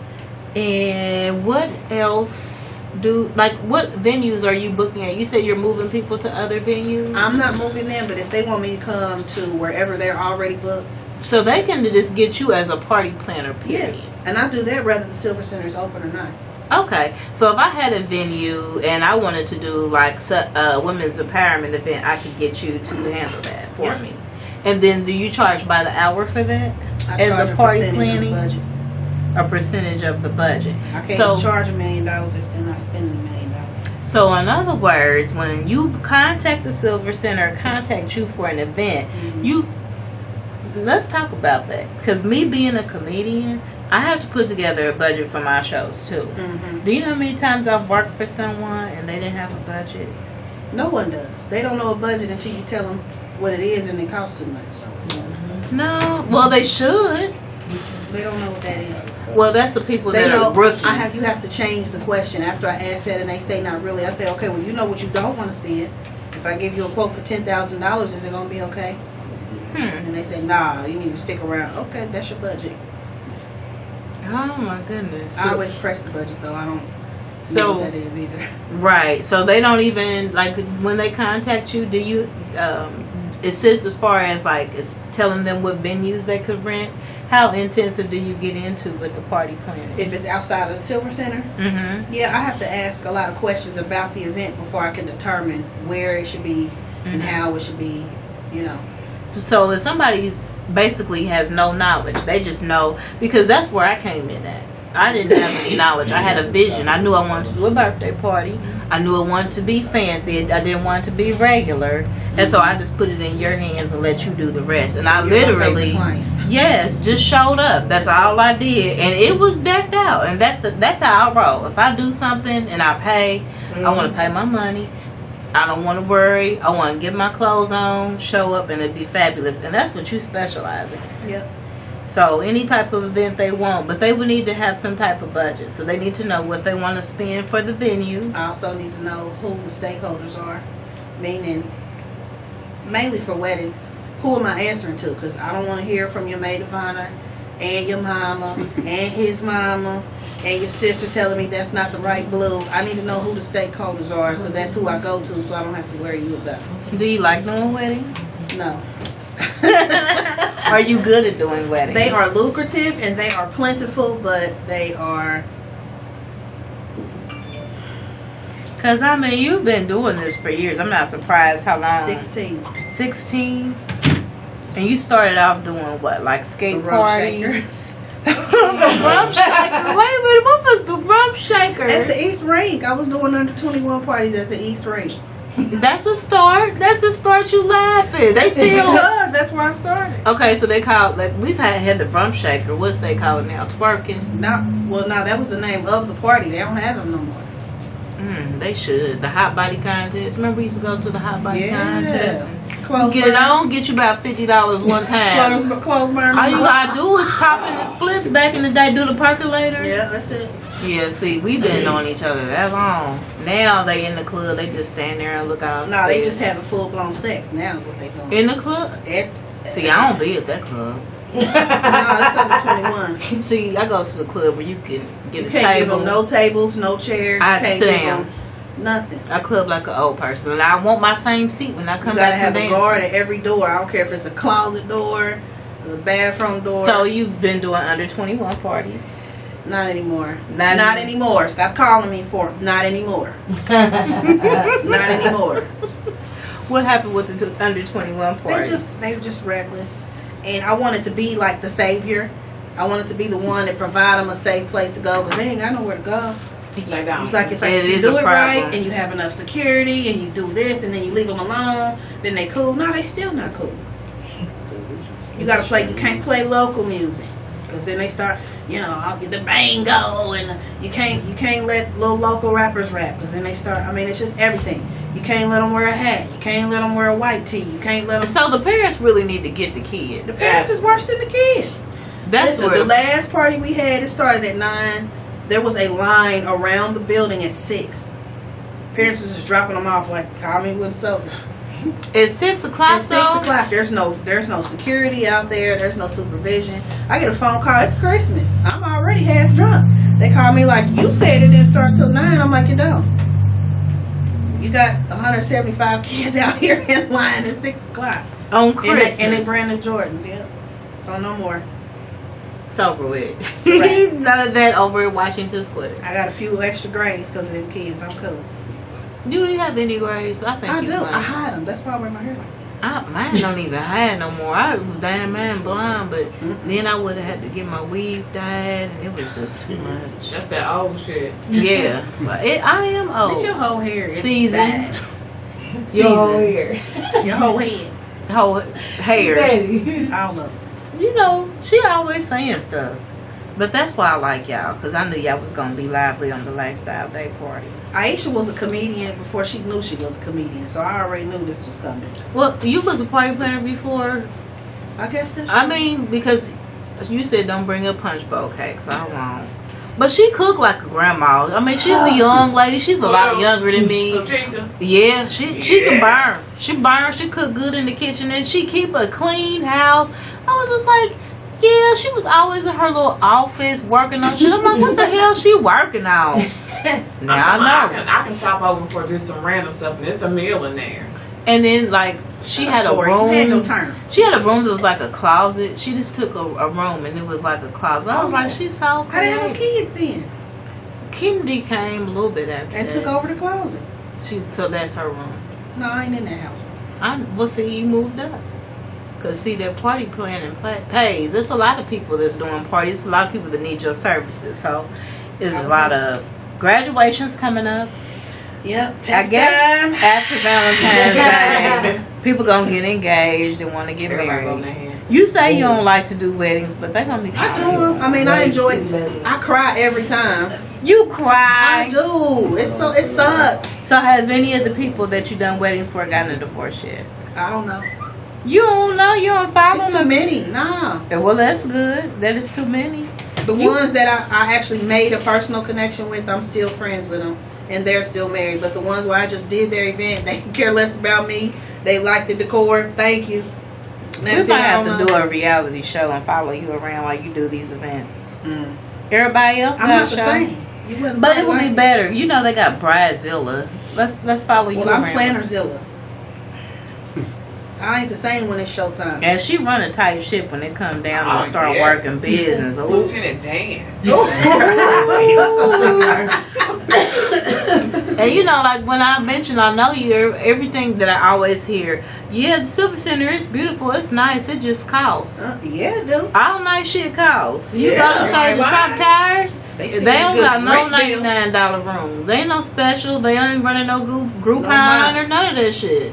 And what else what venues are you booking at? You said you're moving people to other venues? I'm not moving them, but if they want me to come to wherever they're already booked, So they can just get you as a party planner, period. and I do that whether the Silver Center is open or not. Okay, so if I had a venue and I wanted to do like a women's empowerment event, I could get you to handle that for me. And then, do you charge by the hour for that? I As charge the a party percentage planning, of the budget. a percentage of the budget. I can't So, charge $1 million if they're not spending $1 million. so in other words, when you contact the Silver Center, contact you for an event, let's talk about that. Because me being a comedian, I have to put together a budget for my shows too. Do you know how many times I've worked for someone and they didn't have a budget? No one does. They don't know a budget until you tell them what it is and it costs too much. No. Well, they should. They don't know what that is. Well, that's the people They that know. are rookies. You have to change the question after I ask that, and they say not really. I say, okay, well, you know what you don't want to spend. If I give you a quote for $10,000, is it gonna be okay? And they say, nah, you need to stick around. Okay, that's your budget. Oh my goodness. I always press the budget though. I don't know what that is either. Right. So they don't even, like, when they contact you, do you it says as far as like it's telling them what venues they could rent. How intensive do you get into with the party planning? If it's outside of the Silver Center, yeah, I have to ask a lot of questions about the event before I can determine where it should be and how it should be, you know. So if somebody's basically has no knowledge, they just know, because that's where I came in at. I didn't have any knowledge. I had a vision. I knew I wanted to do a birthday party. I knew I wanted to be fancy. I didn't want it to be regular. And so I just put it in your hands and let you do the rest. And I literally, yes, just showed up. That's all I did. And it was decked out. And that's how I roll. If I do something and I pay, I want to pay my money. I don't want to worry. I want to get my clothes on, show up, and it'd be fabulous. And that's what you specialize in. Yep. So any type of event they want, but they would need to have some type of budget. So they need to know what they want to spend for the venue. I also need to know who the stakeholders are, meaning mainly for weddings. Who am I answering to? Because I don't want to hear from your maid of honor and your mama and his mama and your sister telling me that's not the right blue. I need to know who the stakeholders are, so that's who I go to, so I don't have to worry you about it. Do you like doing weddings? No. Are you good at doing weddings? They are lucrative and they are plentiful, but they are... Because, I mean, you've been doing this for years. I'm not surprised how long. 16. 16? And you started off doing what? Like skate parties? The rump shaker. Wait a minute, what was the rump shaker? At the East Rink. I was doing under 21 parties at the East Rink. That's a start. That's a start. You laughing? They still. Because that's where I started. Okay, so they call, like, we've had the rump shaker. What's they call it now? Twerking. No, that was the name of the party. They don't have them no more. They should. The hot body contest. Remember we used to go to the hot body contest? Clothes get burn. it on, get you about $50 one time. Clothes burn. All you gotta do is pop in the splits back in the day, do the percolator. Yeah, that's it. Yeah, see, we've been on each other that long. Now they in the club, they just stand there and look out. No, they just having full blown sex. Now is what they doing. In the club? See, I don't be at that club. No, it's over 21. See, I go to the club where you can get a table. You can't give them no tables, no chairs. I You can't give them nothing. I club like an old person, and I want my same seat when I come back from dancing. You gotta have a guard at every door. I don't care if it's a closet door, a bathroom door. So you've been doing under 21 parties? Not anymore. Not anymore. Stop calling me for it. Not anymore. Not anymore. What happened with the under 21 parties? They were just reckless. And I wanted to be like the savior. I wanted to be the one that provide them a safe place to go because they ain't got nowhere to go. It's like if you do it right and you have enough security and you do this and then you leave them alone, then they cool. No, they still not cool. You gotta play. You can't play local music because then they start. You know, the bango and you can't let little local rappers rap because then they start. I mean, it's just everything. You can't let them wear a hat. You can't let them wear a white tee. You can't let them. So the parents really need to get the kids. The parents is worse than the kids. Listen, the last party we had, it started at 9. There was a line around the building at 6. Parents was just dropping them off like, call me when it's over. It's 6 o'clock. At 6 o'clock, there's no security out there. There's no supervision. I get a phone call. It's Christmas. I'm already half drunk. They call me like, you said it didn't start till 9. I'm like, it don't. You got 175 kids out here in line at 6 o'clock on Christmas, and they brand new Jordans. Yeah, so no more. It's over with. Right. None of that over at Washington Square. I got a few extra grades because of them kids. I'm cool. You didn't have any grades. I think I you do. might. I hide them. That's why I wear my hair like this. Mine don't even hide no more. I was damn man blind, but then I would have had to get my weave dyed, and it was just too much. That's that old shit. Yeah, but I am old. But your whole hair is Seasoned. bad. Your whole hair. Your whole head. Whole hairs. All up. You know, she always saying stuff. But that's why I like y'all, because I knew y'all was going to be lively on the Lifestyle Day party. Aisha was a comedian before she knew she was a comedian, so I already knew this was coming. Well, you was a party planner before. I guess that's I mean, because you said don't bring up punch bowl cakes. I won't. But she cooked like a grandma. I mean, she's a young lady. She's a lot younger than me. Chesia. Yeah, she can burn. She burn. She cook good in the kitchen, and she keep a clean house. I was just like, yeah, she was always in her little office working on shit. I'm like, what the hell she working on? Now I know. I can stop over for just some random stuff, and it's a meal in there. And then like she had a Tori, you had your room. turn. She had a room that was like a closet. She just took a room and it was like a closet. I was like, she's so How they have no creative. kids then? Kennedy came a little bit after And that. took over the closet. So that's her room. No, I ain't in that house. Well, see, you moved up. Because, see, that party planning pays. There's a lot of people that's doing parties. There's a lot of people that need your services. So, there's a lot of graduations coming up. Yep, I text guess time. after Valentine's Day, people going to get engaged and want to get Everybody go in their married. hand. You say you don't like to do weddings, but they're going to be I do them. I mean, I enjoy it. I cry every time. You cry. I do. It sucks. So, have any of the people that you done weddings for gotten a divorce yet? I don't know. You don't know? You don't follow It's too them? many. Nah. Well, that's good. That is too many. The ones that I actually made a personal connection with, I'm still friends with them. And they're still married. But the ones where I just did their event, they care less about me. They like the decor. Thank you. We might have to do a reality show and follow you around while you do these events. Everybody else I'm got not a the show. same. You wouldn't But it would like be better. You know they got Bridezilla. Let's follow you Well, around. I'm Plannerzilla. I ain't the same when it's showtime. And she run a tight ship when it come down Oh, to start yeah. working business. Ooh. Lieutenant Dan. And you know, like when I mentioned, I know you, everything that I always hear, yeah, the Silver Center is beautiful, it's nice, it just costs. Yeah, dude. All nice shit costs. You Yeah. go to say the Trump Tires, They they see that don't good got no rate bill. $99 rooms. They ain't no special. They ain't running no Groupon mas. or none of that shit.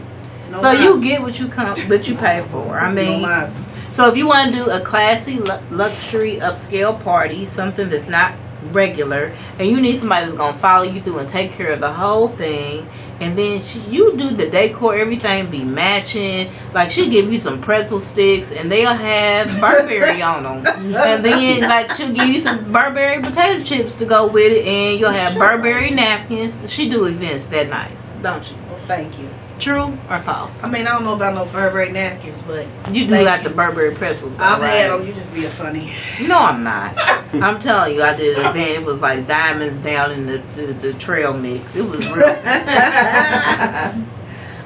No So mas. you get what you but you pay for. I mean, No mas. so if you want to do a classy luxury upscale party, something that's not regular, and you need somebody that's gonna follow you through and take care of the whole thing, and then you do the decor, everything be matching. Like she'll give you some pretzel sticks, and they'll have Burberry on them, and then like she'll give you some Burberry potato chips to go with it, and you'll have Burberry napkins. She do events that nice, don't you? Well, thank you. True or false? I mean, I don't know about no Burberry napkins, but You do thank like you. the Burberry pretzels. Though, I've right? had them. You just being funny. No, I'm not. I'm telling you, I did an event. It was like diamonds down in the trail mix. It was real.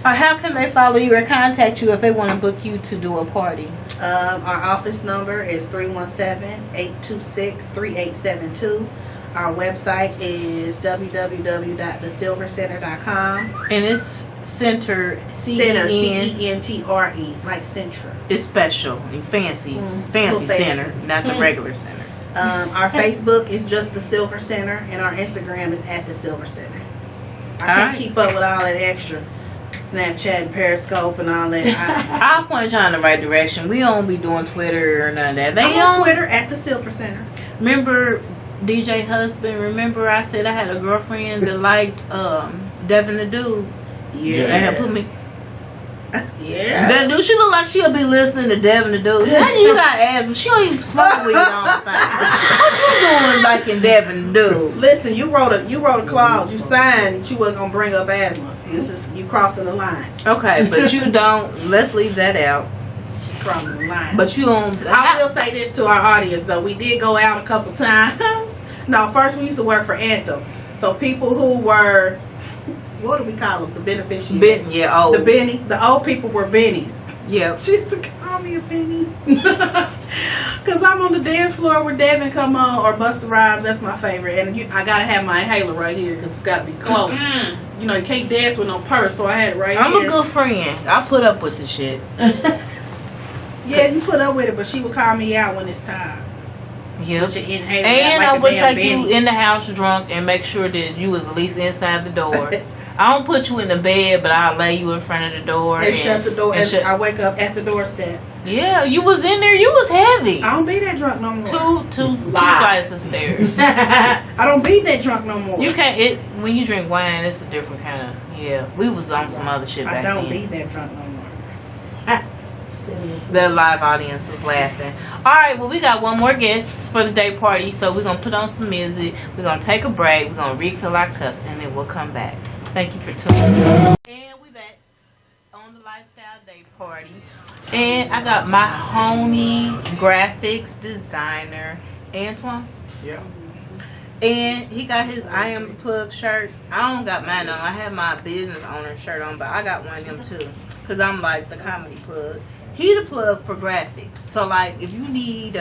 How can they follow you or contact you if they want to book you to do a party? Our office number is 317-826-3872. Our website is www.thesilvercenter.com. And it's Center Center, C-E-N. C-E-N-T-R-E, like Centra. It's special and fancy, little fancy fancy. center, not the regular center. Our Facebook is just the Silver Center, and our Instagram is at the Silver Center. I can't Alright. keep up with all that extra Snapchat and Periscope and all that. I'll point you in the right direction. We don't be doing Twitter or none of that. They I'm on don't. Twitter at the Silver Center. Remember DJ Husband? Remember I said I had a girlfriend that liked Devin the Dude? Yeah. They had put me. Yeah. That dude, she look like she'll be listening to Devin the Dude. How you gotta ask me? She don't even smoke weed on the thing. What you doing liking Devin the Dude? Listen, you wrote a clause. You signed that you wasn't gonna bring up asthma. This is you crossing the line. Okay, but you don't. Let's leave that out. Crossing the line. But you don't. I will say this to our audience though. We did go out a couple times. No, first we used to work for Anthem. So people who were, what do we call them? The beneficiaries. Yeah, oh, The Benny. The old people were Bennies. yeah. She used to call call me a penny. Cause I'm on the dance floor where Devin come on or Busta Rhymes. That's my favorite, and I gotta have my inhaler right here because it's gotta be close. You know, you can't dance with no purse, so I had it right here. I'm a good friend. I put up with the shit. Yeah, you put up with it, but she would call me out when it's time. Yep. With your inhaler, And like I a would damn take you Benny. in the house drunk and make sure that you was at least inside the door. I don't put you in the bed, but I'll lay you in front of the door. And shut the door, and shut- I wake up at the doorstep. Yeah, you was in there. You was heavy. I don't be that drunk no more. Two flights of stairs. I don't be that drunk no more. You can't. When you drink wine, it's a different kind of. Yeah, we was on some other shit I back don't then. be that drunk no more. The live audience is laughing. All right, well, we got one more guest for the day party, so we're gonna put on some music. We're gonna take a break. We're gonna refill our cups, and then we'll come back. Thank you for tuning in. And we back on the lifestyle day party, and I got my homie graphics designer Antoine. Yeah. And he got his I Am the Plug shirt. I don't got mine on. I have my business owner shirt on, but I got one of them too. Because I'm like the comedy plug. He the plug for graphics. So like if you need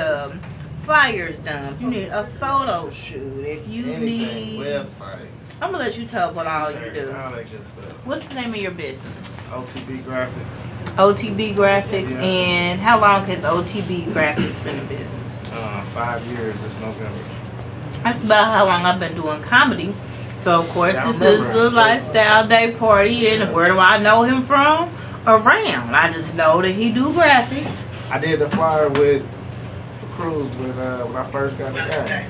flyers done, if you need a photo shoot, if you Anything, need... websites. I'm going to let you tell what all you t-shirts, do. all that good stuff. What's the name of your business? OTB Graphics. OTB Graphics. Yeah. And how long has OTB Graphics been in business? 5 years this November. That's about how long I've been doing comedy. So, of course, Yeah, I this remember. is the lifestyle day party. And where do I know him from? Around. I just know that he do graphics. I did the flyer for Cruise when I first got the guy.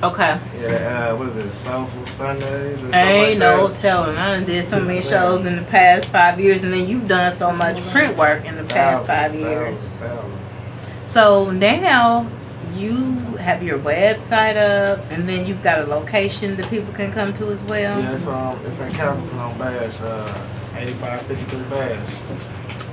Okay. Yeah, what is it, Soulful Sundays? Or something Ain't like no that? telling. I done did so many shows in the past 5 years. And then you've done so much print work in the past 5 years. Thousands. So now you have your website up, and then you've got a location that people can come to as well. Yeah, it's in Castleton on Bash, 8553 Bash.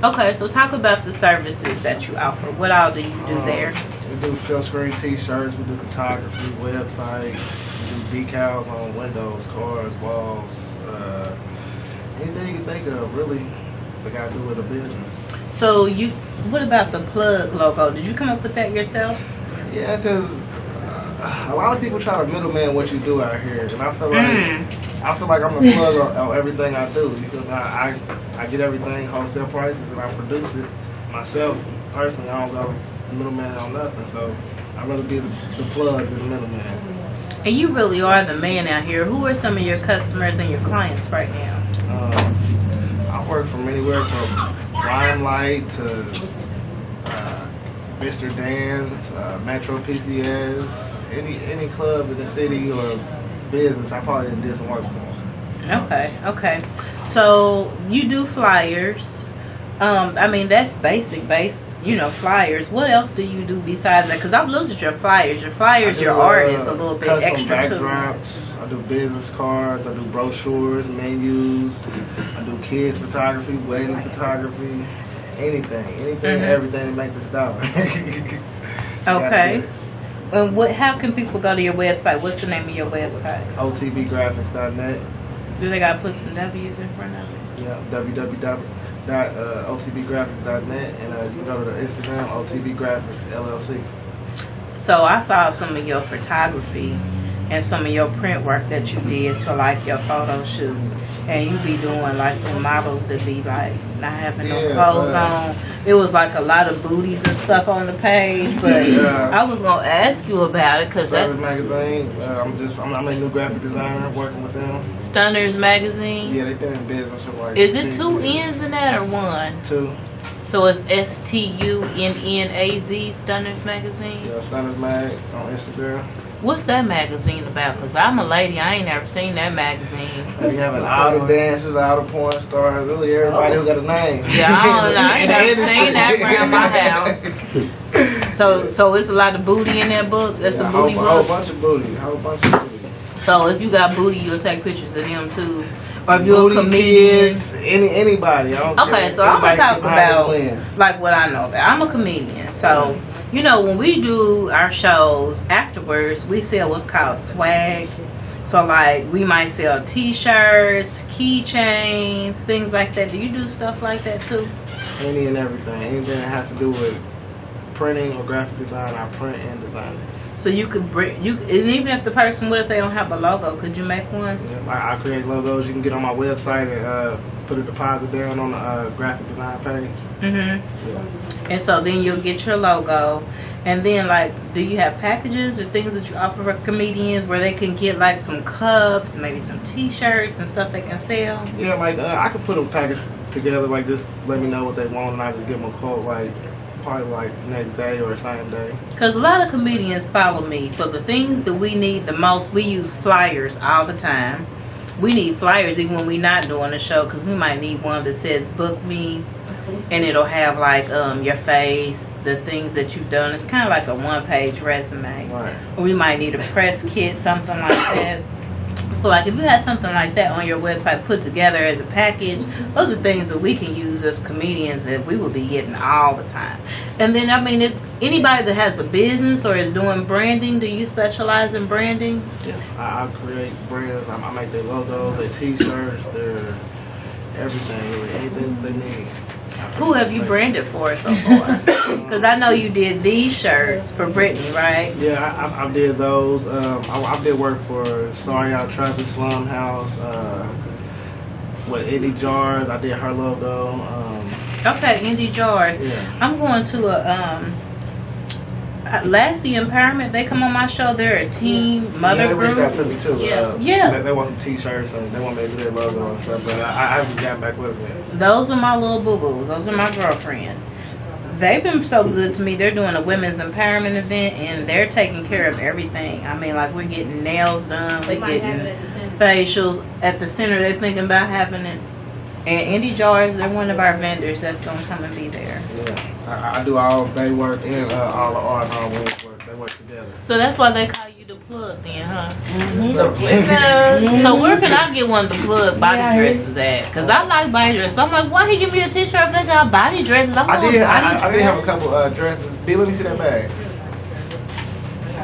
Okay, so talk about the services that you offer. What all do you do there? We do silk-screen t-shirts, we do photography, websites, we do decals on windows, cars, walls, anything you can think of, really, that got to do with a business. So what about the plug logo? Did you come up with that yourself? Yeah, because a lot of people try to middleman what you do out here, and I feel like I'm the plug on everything I do. You feel me? I get everything wholesale prices, and I produce it myself personally. I don't go middleman on nothing, so I'd rather be the plug than the middleman. And you really are the man out here. Who are some of your customers and your clients right now? I work from anywhere from Limelight to Mr. Dan's, Metro PCS, any club in the city or business, I probably done did some work for them. Okay. So you do flyers. I mean, that's basic, flyers. What else do you do besides that? Because I've looked at your flyers. Your art is a little bit custom extra backdrops. I do business cards. I do brochures, menus. I do kids photography, wedding photography, anything, everything to make this dollar. Okay. And how can people go to your website? What's the name of your website? OTBgraphics.net. Do they got to put some W's in front of it? Yeah, www.otbgraphics.net, and you can go to the Instagram, OTB Graphics LLC. So I saw some of your photography and some of your print work that you did, so like your photo shoots, and you be doing like the models that be like not having no clothes on. It was like a lot of booties and stuff on the page, but I was gonna ask you about it because that's Magazine. I'm a new graphic designer working with them. Stunners Magazine. Yeah, they've been in business for like. Is it 2 N's in that or 1? 2. So it's STUNNAZ Stunners Magazine. Yeah, Stunners Mag on Instagram. What's that magazine about? Because I'm a lady. I ain't never seen that magazine. They having all the dancers, all the porn stars, really everybody who got a name. Yeah, I ain't never seen that around my house. So it's a lot of booty in that book. That's the booty book. A whole bunch of booty. So if you got booty, you'll take pictures of them too. Or if you're a comedian. Kids, anybody. I don't care. So I'm going to talk about lens. like what I know about. I'm a comedian. So, when we do our shows afterwards, we sell what's called swag. So like we might sell t-shirts, keychains, things like that. Do you do stuff like that too? any and everything. Anything that has to do with printing or graphic design, I print and design it. So you could bring and even if the person, what if they don't have a logo? Could you make one? Yeah, I create logos. You can get on my website and put a deposit down on the graphic design page. Mhm. Yeah. And so then you'll get your logo, and then like, do you have packages or things that you offer for comedians where they can get like some cups, maybe some T-shirts and stuff they can sell? Yeah, like I could put a package together. Like just let me know what they want, and I just give them a quote. Like probably like next day or same day. Because a lot of comedians follow me. So the things that we need the most, we use flyers all the time. We need flyers even when we're not doing a show, because we might need one that says book me, and it'll have like your face, the things that you've done. It's kind of like a one-page resume. Right. Or we might need a press kit, something like that. So like if you have something like that on your website put together as a package, those are things that we can use as comedians that we will be getting all the time. And then I mean, anybody that has a business or is doing branding, do you specialize in branding? Yeah. I create brands. I make their logos, their T-shirts, their everything, really, anything they need. Who have you branded for so far? Because I know you did these shirts for Britney, right? Yeah, I did those. I did work for Sorry Out Traffic Slum House. With Indie Jars, I did her logo. Okay, Indie Jars. Yeah. I'm going to a Lassie Empowerment. They come on my show. They're a team mother They reached out group. to me too. Yeah. They want some T-shirts and they want me to do their logo and stuff. But I haven't gotten back with them. Those are my little boo-boos. Those are my girlfriends. They've been so good to me. They're doing a women's empowerment event, and they're taking care of everything. I mean, like, we're getting nails done. We're getting facials. At the center, they're thinking about having it. And Indie Jars, they're one of our vendors that's going to come and be there. Yeah. I do all day work and all the art and all women's work. They work together. So that's why they call you the plug then, huh? Mm-hmm. So where can I get one of the plug body dresses at? Because I like body dresses. I'm like, why he give me a t-shirt if they got body dresses? I did have a couple dresses. B, let me see that bag.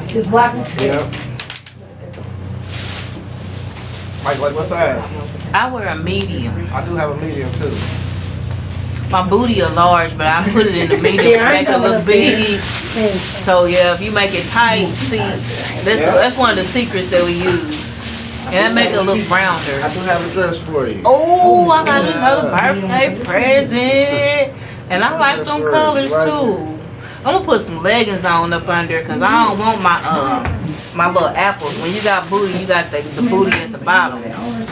This black one? Yep. Like what size? I wear a medium. I do have a medium too. My booty is large, but I put it in the medium to make it look big. So yeah, if you make it tight, see, that's one of the secrets that we use. And that make it look rounder. I do have a dress for you. Oh, I got another birthday present. And I like them colors too. I'm gonna put some leggings on up under, because I don't want my little apples. When you got booty, you got the booty at the bottom.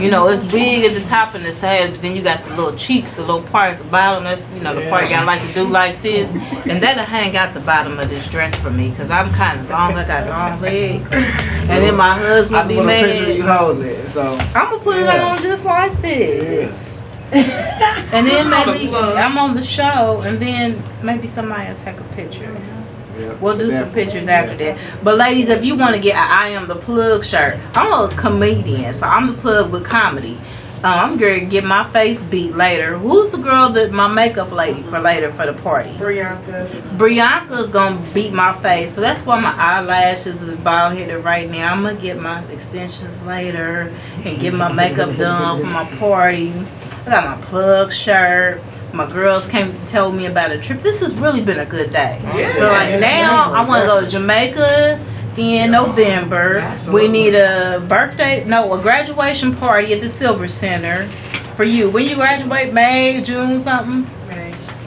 You know, it's big at the top and the sides, but then you got the little cheeks, the little part at the bottom. That's, you know, the part y'all like to do like this. And that'll hang out the bottom of this dress for me, because I'm kind of long. I got long legs. And then my husband be mad. Picture you holding it, so I'm gonna put it on just like this. And then maybe I'm on the show, and then maybe somebody will take a picture. We'll do some pictures after that. But ladies, if you want to get an I Am the Plug shirt, I'm a comedian, so I'm the plug with comedy. I'm going to get my face beat later. Who's the girl that my makeup lady for later for the party? Brianca's going to beat my face. So that's why my eyelashes is bald headed right now. I'm going to get my extensions later and get my makeup done for my party. I got my plug shirt. My girls came and told me about a trip. This has really been a good day. Yeah. So like now I want to go to Jamaica in November. We need a graduation party at the Silver Center for you. When you graduate, May, June, something?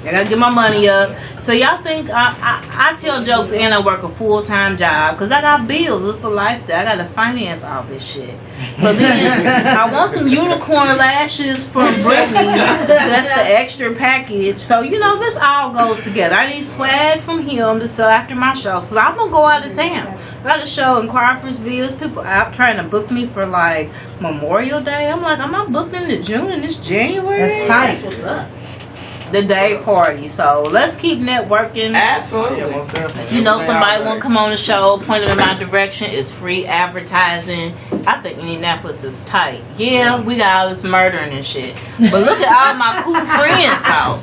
I gotta get my money up. So y'all think I tell jokes and I work a full-time job because I got bills. It's the lifestyle. I gotta finance all this shit. So then I want some unicorn lashes from Britney. That's the extra package. So you know, this all goes together. I need swag from him to sell after my show. So I'm gonna go out of town. I got a show in Crawfordsville. There's people out trying to book me for like Memorial Day. I'm like, I'm not booked into June and it's January. That's tight. That's what's up. The day party. So let's keep networking. Absolutely. If you know somebody want to come on the show, point them in my direction. It's free advertising. I think Indianapolis is tight. Yeah, we got all this murdering and shit. But look at all my cool friends out.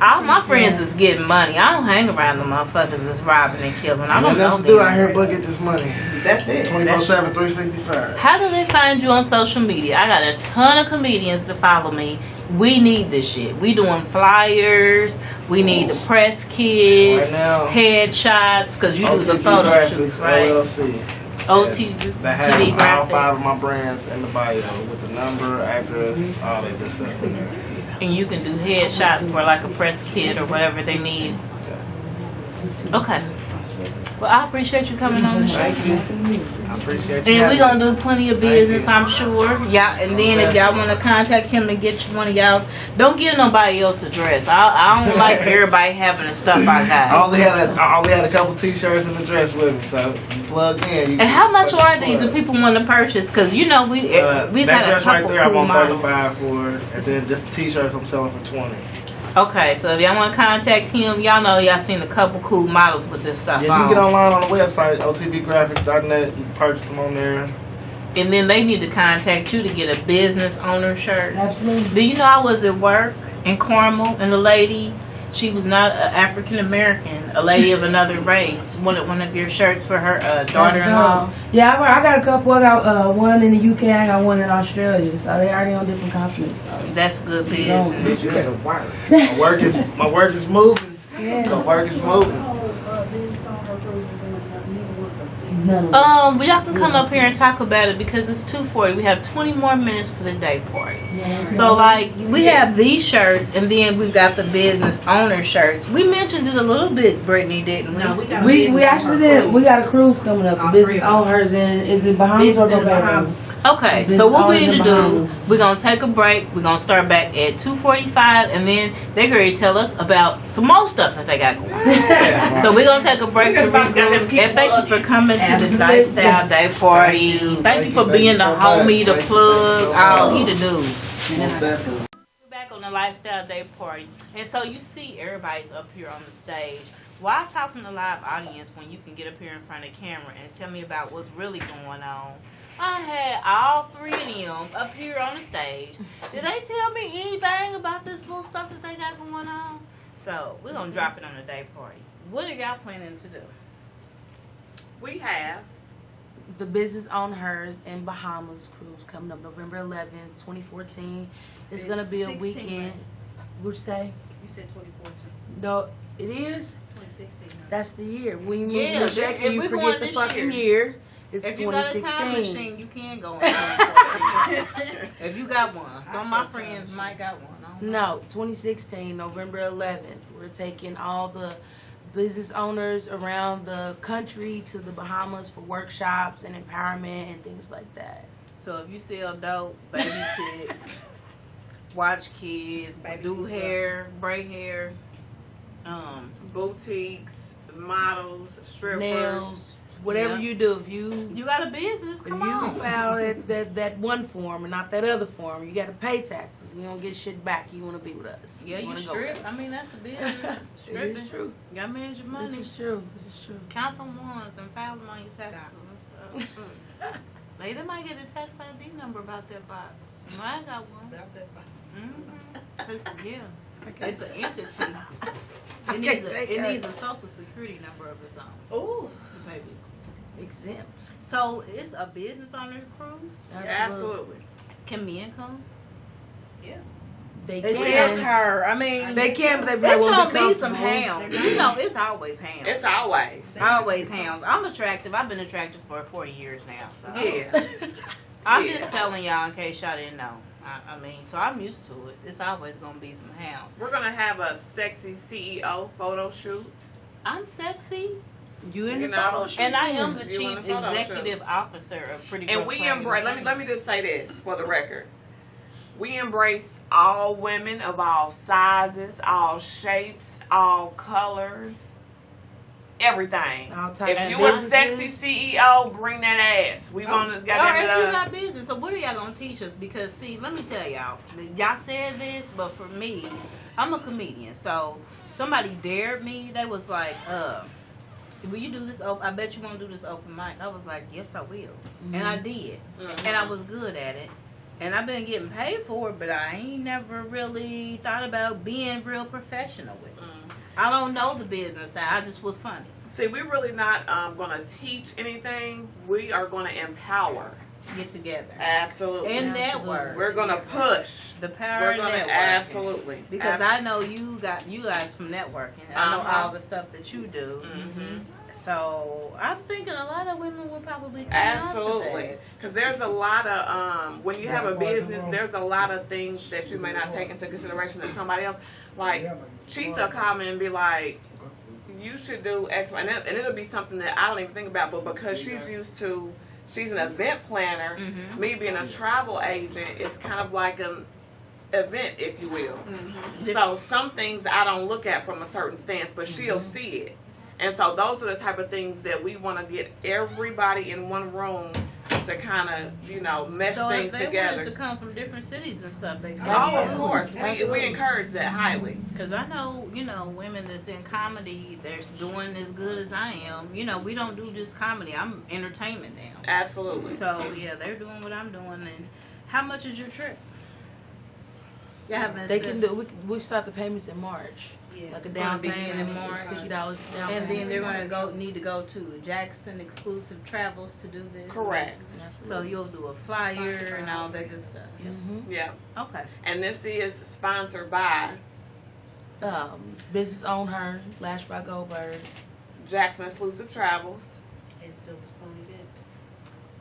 All my friends is getting money. I don't hang around the motherfuckers that's robbing and killing. I don't know. What else to do out here but get this money? That's it. 24/7, 365. How do they find you on social media? I got a ton of comedians that follow me. We need this shit. We doing flyers. We need the press kits, Right now, headshots, because you do the OTB photo Graphics, shoots, right? LLC. OTB That has all 5 of my Graphics. brands in the bio with the number, address, all that good stuff in there. And you can do headshots for like a press kit or whatever they need. Okay. Well, I appreciate you coming on the show. Thank you. I appreciate you. And we're having gonna me. do plenty of Thank business, you. I'm sure. Yeah, and then if y'all wanna contact him to get you one of y'all's, don't give nobody else address. I don't like everybody having the stuff I I got. only had a couple T-shirts and a dress with me, so you plug in. And how much are these if people want to purchase? Because you know we've that got a dress couple right there, cool I'm on models. 35 for, and then just the T-shirts I'm selling for 20. Okay, so if y'all want to contact him, y'all know y'all seen a couple cool models with this stuff Yeah, you can get on. online on the website otbgraphics.net. You can purchase them on there. And then they need to contact you to get a business owner shirt. Absolutely. Do you know I was at work in Carmel and the lady, she was not African American, a lady of another race, wanted one of your shirts for her daughter-in-law. Yeah, I got a couple. I got one in the UK. I got one in Australia. So they already on different continents. So. That's good business. You gotta work. My work is moving. My work is moving. None of Well, y'all can come up here and talk about it because it's 2:40. We have 20 more minutes for the day party. So, like, we have these shirts, and then we've got the business owner shirts. We mentioned it a little bit, Brittany, didn't we? No, we got a We business actually on did. our We got a cruise coming up. The All business three of us. owners is it Bahamas Business or in the Barbados? Okay, Business so what we owners need in to do, Bahamas. we're going to take a break. We're going to start back at 2:45, and then they're going to tell us about some more stuff that they got going on. So we're going to take a break to regroup. And thank you for coming to this Absolutely. lifestyle day party. Thank you for being the so much. homie, the Thank you plug. so Oh, much. he the dude. Most definitely. We're back on the lifestyle day party, and so you see everybody's up here on the stage. Why talk from the live audience when you can get up here in front of the camera and tell me about what's really going on? I had all 3 of them up here on the stage. Did they tell me anything about this little stuff that they got going on? So we're gonna drop it on the day party. What are y'all planning to do? We have The business on hers in Bahamas cruise coming up November 11th, 2014. It's gonna be a 16, weekend. right? What'd you say? You said 2014. No, it is. 2016. That's the year. When you move Yeah, your jacket, if you we're forget going the this fucking year. year. It's If you got a 2016. time machine, you can go in 2014. If you got one. Some of my friends might got one. I don't know. No, 2016, November 11th. We're taking all the business owners around the country to the Bahamas for workshops and empowerment and things like that. So if you sell dope, babysit, watch kids, do hair, braid hair, boutiques, models, strippers. Nails, whatever Yeah. you do. If you you got a business, come if you on. file that one form and not that other form, you got to pay taxes. You don't get shit back. You want to be with us. Yeah, you wanna go with strip. us. I mean, that's the business. It Stripping. is true. You gotta manage your money. This is true. This is true. Count them ones and file them on your taxes and stuff. Like, they might get a tax ID number about that box. I got one. About that box. Yeah, it's an entity. I It can't needs take it her. needs a social security number of its own. Ooh. Baby. Exempt. So it's a business owner's cruise. Absolutely. Can men come? They It says can. her. I mean, They can, but they it's won't gonna be some comfortable. hounds. You know, it's always hounds. It's always. always hounds. I'm attractive. I've been attractive for 40 years now. So Yeah. I'm Yeah. just telling y'all in case y'all didn't know. I mean, so I'm used to it. It's always gonna be some hounds. We're gonna have a sexy CEO photo shoot. I'm sexy, You in You the know, photo shoot? and I am the You chief want a photo shoot. executive officer of Pretty And Girls we Swag embrace. Let Entertainment. me just say this for the record. We embrace all women of all sizes, all shapes, all colors, everything. All types If of you a businesses. sexy CEO, bring that ass. We want to Or get if you it. got business, so what are y'all gonna teach us? Because see, let me tell y'all, y'all said this, but for me, I'm a comedian. So somebody dared me. They was like, will you do this open? I bet you want to do this open mic. I was like, yes, I will, and I did, and I was good at it. And I've been getting paid for it, but I ain't never really thought about being real professional with it. I don't know the business side. I just was funny. See, we're really not going to teach anything. We are going to empower. get together Absolutely. and network. We're gonna push. The power We're of gonna networking. absolutely Because I know you guys from networking. I know Uh-huh. all the stuff that you do. Mm-hmm. So I'm thinking a lot of women will probably come Absolutely, out because there's a lot of when you have a business, there's a lot of things that you may not take into consideration that somebody else. Like Chesia call me and be like, "You should do X," and it'll be something that I don't even think about, but because she's used to, she's an event planner. Mhm. Me being a travel agent, it's kind of like an event, if you will. Mm-hmm. So some things I don't look at from a certain stance, but she'll see it. And so those are the type of things that we want to get everybody in one room to kind of, mesh So things if they together. wanted to come from different cities and stuff, they can. Oh, of course. We encourage that highly. Because I know, women that's in comedy, they're doing as good as I am. We don't do just comedy. I'm entertainment now. Absolutely. So, yeah, they're doing what I'm doing. And how much is your trip? You haven't They said- can do. We start the payments in March. Yeah, Like a it's down gonna begin payment in March. $50 down And payment. then they're going to need to go to Jackson Exclusive Travels to do this. Correct. So you'll do a flyer and all that good stuff. Mm-hmm. Yeah. Okay. And this is sponsored by Business owned her, Lashed by Goldbird. Jackson Exclusive Travels. And Silver Spoon Events.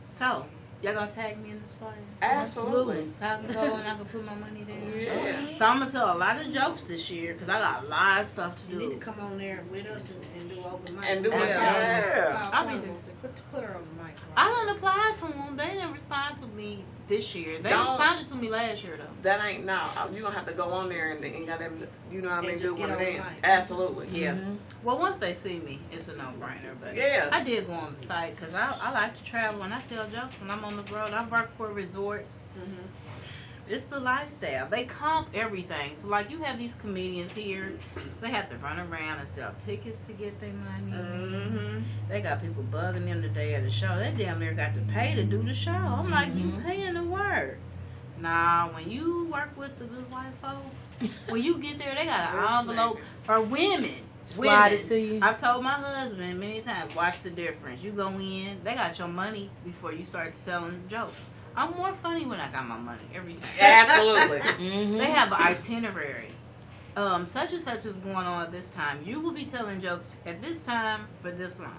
So, y'all going to tag me in this flyer? Absolutely. So I can go and I can put my money there. Yeah. So I'm gonna tell a lot of jokes this year because I got a lot of stuff to You need to do. come on there with us and do open mic. And do it, yeah. I'll be there. Put her on the mic. I done applied to them. They didn't respond to me this year. They Don't. responded to me last year though. That ain't no. You're going to have to go on there and got them, you know what I mean, And do just one get of on the them. mic. Absolutely. Yeah. Mm-hmm. Well, once they see me, it's a no-brainer. But Yeah. I did go on the site because I like to travel and I tell jokes when I'm on the road. I work for resorts. It's the lifestyle. They comp everything. So, like, you have these comedians here. They have to run around and sell tickets to get their money. Mm-hmm. They got people bugging them the day of the show. They damn near got to pay to do the show. I'm like, you paying to work. Nah, when you work with the good white folks, when you get there, they got an envelope for women. Slide Women. it to you. I've told my husband many times, watch the difference. You go in, they got your money before you start selling jokes. I'm more funny when I got my money every time. Absolutely. Mm-hmm. They have an itinerary. Such and such is going on at this time. You will be telling jokes at this time for this line.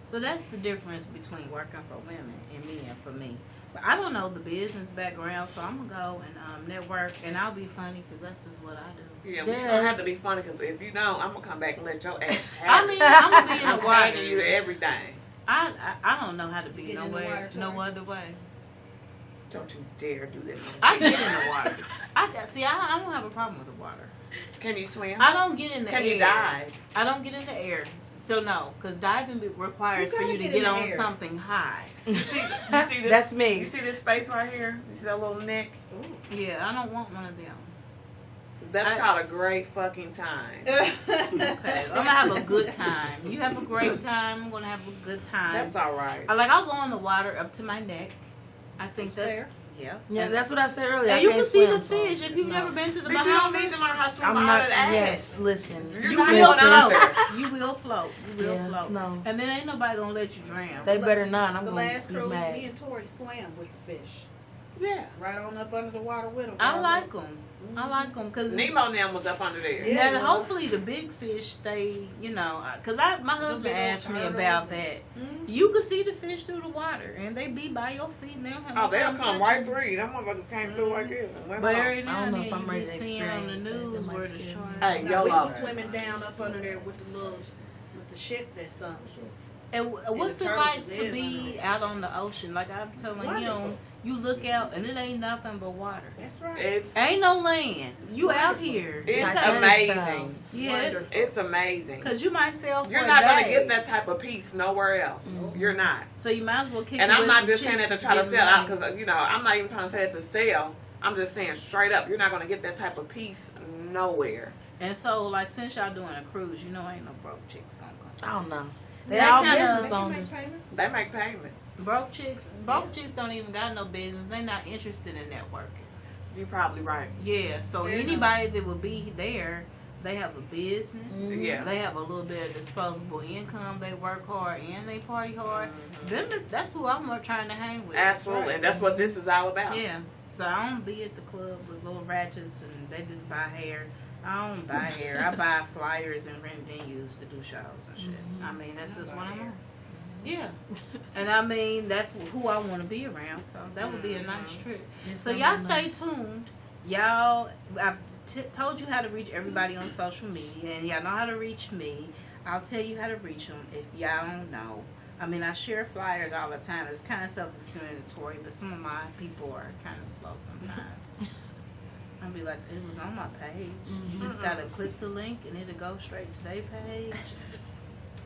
So that's the difference between working for women and men for me. But I don't know the business background, so I'm going to go and network, and I'll be funny because that's just what I do. Yeah, we're going to have to be funny because if you don't, I'm going to come back and let your ass have I mean, I'm going to be in I'm the water. tagging you to everything. I don't know how to be You get in the water, nowhere, no Tori? other way. Don't you dare do this. I get in the water. I don't have a problem with the water. Can you swim? I don't get in the air. Can you dive? I don't get in the air. So no, because diving requires You for gotta you to get in get the on air. something high. You see this? That's me. You see this space right here? You see that little neck? Yeah, I don't want one of them. That's called a great fucking time. Okay, I'm gonna have a good time. You have a great time. I'm gonna have a good time. That's all right. I'll go in the water up to my neck. I think that's fair. yeah. Yeah, that's what I said earlier. And I you can't can see swim, the so- fish if you've never been to the But you don't Bahamas. need to learn how to swim I'm out not. of that. Yes, listen. You're You not will going out there. float. You will float. You will Yeah, float. no. And then ain't nobody gonna let you drown. They better not. I'm The going last to be cruise, mad. me and Tori swam with the fish. Yeah. Right on up under the water with them. I like them. I like them because Nemo and them was up under there. Yeah. now hopefully the big fish stay. Because my husband big old asked me turtles about and- that. Mhm. You can see the fish through the water, and they be by your feet. And they don't have Oh, no they'll problem come touching right you. through you. Them motherfuckers came through like this and went But off. every now I don't and know then if I'm you ready just to see on the experience that. news That might where the scare me. shark. Hey, Now, we YOLO. was swimming down up under there with the ship that sunk. And what's the it turtles like to live be under out on the ocean? Like I'm telling wonderful. him, you look out and it ain't nothing but water. That's right. It's Ain't no land. You out wonderful. here. it's Titanic amazing. Yeah, Wonderful. It's amazing. because you might sell for You're a not gonna day. get that type of peace nowhere else. You're not. So you might as well kick And it I'm with not some just saying that chicks to try to get sell out money. because I'm not even trying to say it to sell. I'm just saying straight up, you're not gonna get that type of peace nowhere. And so, like, since y'all doing a cruise, ain't no broke chicks gonna come. I don't know. They That all kinda- business They can owners. make payments. They make payments. Broke chicks don't even got no business. They not interested in networking. You're probably right. Yeah, so Fair anybody that would be there, they have a business. Yeah. They have a little bit of disposable income. They work hard and they party hard. That's who I'm trying to hang with. Absolutely, and that's what this is all about. Yeah. So I don't be at the club with little ratchets and they just buy hair. I don't buy hair. I buy flyers and rent venues to do shows and shit. I mean, that's just what I'm on. Yeah. And I mean, that's who I want to be around. So that would be a nice trip. So y'all stay tuned. Y'all, I've told you how to reach everybody on social media, and y'all know how to reach me. I'll tell you how to reach them if y'all don't know. I mean, I share flyers all the time. It's kind of self-explanatory, but some of my people are kind of slow sometimes. I'll be like, it was on my page. You just gotta click the link, and it'll go straight to their page.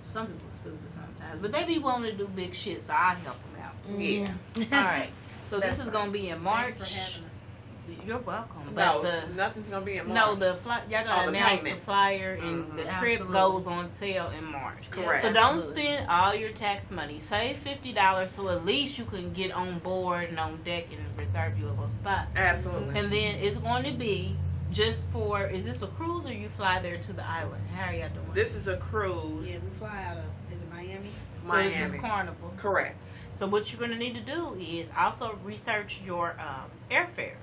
Some people are stupid sometimes, but they be wanting to do big shit, so I help them out. Yeah. All right. So this is gonna be in March. Thanks for having us. You're welcome. No, But nothing's gonna be in March. no, the y'all gonna the announce payments. the flyer, and the trip Absolutely. goes on sale in March. Correct. So don't Absolutely. spend all your tax money. Save $50, so at least you can get on board and on deck and reserve you a little spot. Absolutely. And then it's going to be just for. Is this a cruise or you fly there to the island? How are y'all doing? This is a cruise. Yeah, we fly out of, is it Miami? So this is Carnival. Correct. So what you're going to need to do is also research your airfare.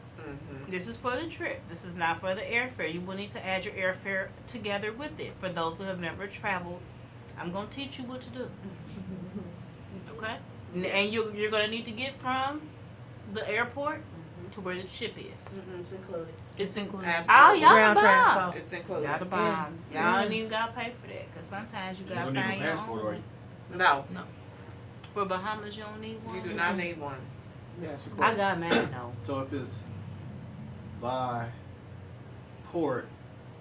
This is for the trip. This is not for the airfare. You will need to add your airfare together with it. For those who have never traveled, I'm going to teach you what to do. Okay? And you're going to need to get from the airport to where the ship is. It's included. It's included. Absolutely. Oh, y'all Ground the bomb. transport. It's included. Y'all the bomb. Y'all don't even got to pay for that. Because sometimes you You got to don't need find a your passport, own. or you? No, For Bahamas, you don't need one? you do not need one. Yeah, it's a I question. got mine, though. So if it's by port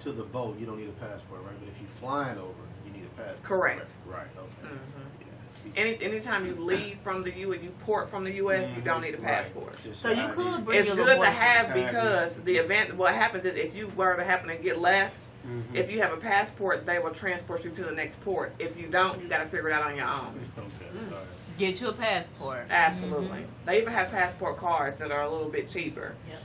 to the boat, you don't need a passport, right? But if you're flying over, you need a passport. Correct. Right. Okay. Anytime you leave from the U.S., you port from the U.S., you don't need a passport. Right. Just So you ID. could bring It's your good little to boyfriend. have Have because the event, what happens is if you were to happen to get left, Mhm. if you have a passport, they will transport you to the next port. If you don't, you got to figure it out on your own. Okay. All right. Get you a passport. Absolutely. They even have passport cards that are a little bit cheaper. Yep.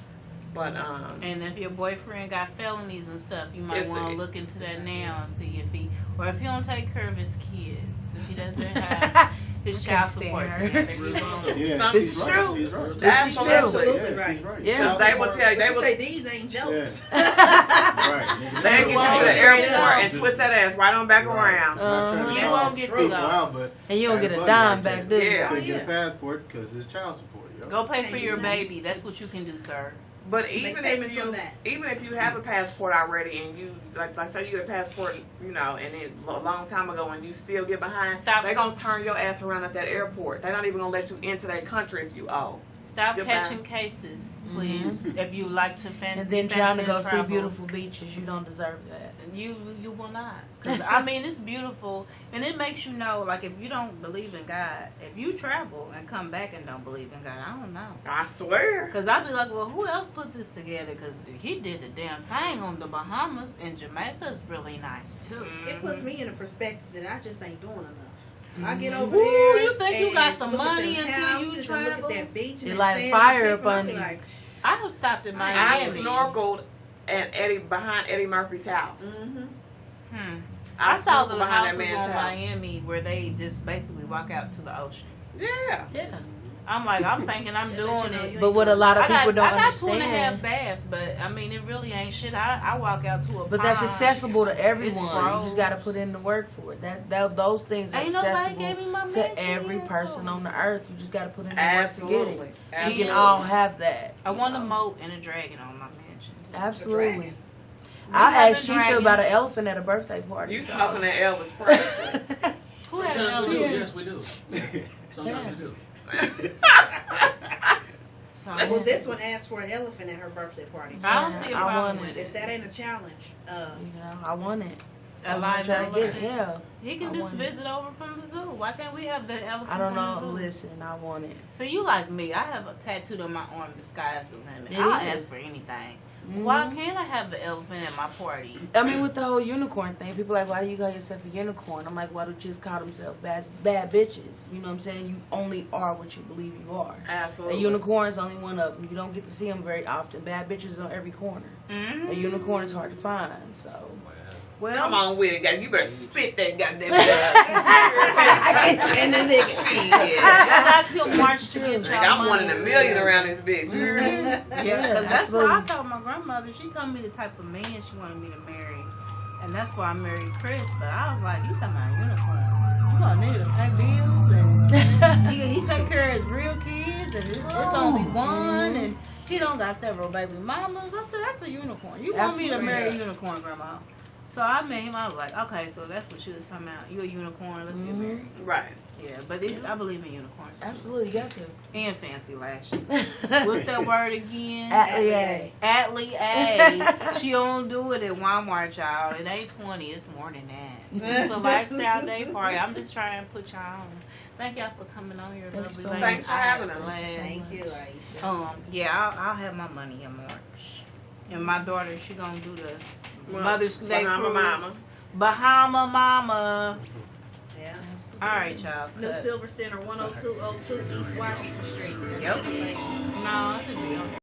But And if your boyfriend got felonies and stuff, you might It's want a- to look into that now and see if or if he don't take care of his kids, if he doesn't have his I can't child stand support her. together. You won't. Yeah, Some- she's This is right. true. She's right. This is Absolutely. Absolutely Yeah, right. she's right. Yeah. so they will tell you, But they you will say these ain't jokes. Right. they get you to the airport and twist that ass right on back Right. around. Not trying to You call won't get to people go. out, but And you don't get a buddy dime right back there. there. Yeah. Couldn't Yeah. get a passport because it's child support. Yo. Go pay for Can't your do that. baby. That's what you can do, sir. But Make even payments if on you that. have a passport already and you like say you get a passport, you know, and it a long time ago and you still get behind, Stop. they're gonna turn your ass around at that airport. They're not even gonna let you into their country if you owe. Stop Goodbye. catching cases, please. If you like to And then trying to go see travel. beautiful beaches, you don't deserve that. You will not. 'Cause, I mean, it's beautiful, and it makes you know. Like, if you don't believe in God, if you travel and come back and don't believe in God, I don't know. I swear. Because I'd be like, well, who else put this together? Because he did the damn thing on the Bahamas, and Jamaica's really nice too. It puts me in a perspective that I just ain't doing enough. I get over Ooh, there. you think you and got some look at money them until you houses and look travel? at that beach and It that light a sand fire and up people, I under be you. like, I have stopped in I Miami. snorkeled at behind Eddie Murphy's house. I saw the snorkeled behind houses that man's on house. Miami where they just basically walk out to the ocean. Yeah. Yeah. I'm like, I'm thinking I'm Yeah, doing but you know, it. you But what a lot of I got, people don't I got 2.5 understand. baths, but I mean, it really ain't shit. I walk out to a But that's pond. accessible to everyone. You froze. just got to put in the work for it. That those things are Ain't nobody accessible gave me my to mansion every yet. person on the earth. You just got to put in the Absolutely. work to get it. We Absolutely. can all have that. I want a moat and a dragon on my mansion. Absolutely. dragon. I having asked Chesia about an dragons. elephant at a birthday party. You smoking that Elvis Presley. Who had an Sometimes we do. elephant? Yes, we do. Sometimes we do. So, well, this one asked for an elephant at her birthday party. I don't see a I problem want with If it. that ain't a challenge, You know, I want it. So A I'm gonna live try to get it. elephant? Yeah. He can I just want it. visit over from the zoo. Why can't we have the elephant I don't from know. the zoo? Listen, I want it. So you like me. I have a tattooed on my arm, the sky's the limit. It I'll is. ask for anything. Mhm. Why can't I have the elephant at my party? I mean, with the whole unicorn thing, people are like, why do you call yourself a unicorn? I'm like, why don't you just call themselves bad bitches? You know what I'm saying? You only are what you believe you are. Absolutely. A unicorn is only one of them. You don't get to see them very often. Bad bitches on every corner. Mm-hmm. A unicorn is hard to find. So Well, Come on with it, guys. You better spit that goddamn. I can't stand the nigga. I got till March to get y'all I'm money. 1 in a million around this bitch. You hear me? Yeah, because that's what I told my grandmother. She told me the type of man she wanted me to marry. And that's why I married Chris. But I was like, you talking about a unicorn. You gonna need to pay bills. And he take care of his real kids. And it's only one. And he don't got several baby mamas. I said, that's a unicorn. You want me to marry a unicorn, Grandma. So I met him. I was like, okay, so that's what she was talking about. You a unicorn. Let's get married. Right. Yeah, but I believe in unicorns. Too. Absolutely, got to. And fancy lashes. What's that word again? Atlee. A. She don't do it at Walmart, y'all. It ain't 20. It's more than that. It's the lifestyle day party. I'm just trying to put y'all on. Thank y'all for coming on here. Thank you so ladies. much. Thanks for having us. Thank you, Aisha. Yeah, I'll have my money in March. And my daughter, she gonna do the Mother's Day Bahama cruise. Mama. Bahama Mama. Yeah. All right, y'all. New cut. Silver Center, 10202 East Washington Street. Yep. No, I didn't be on there.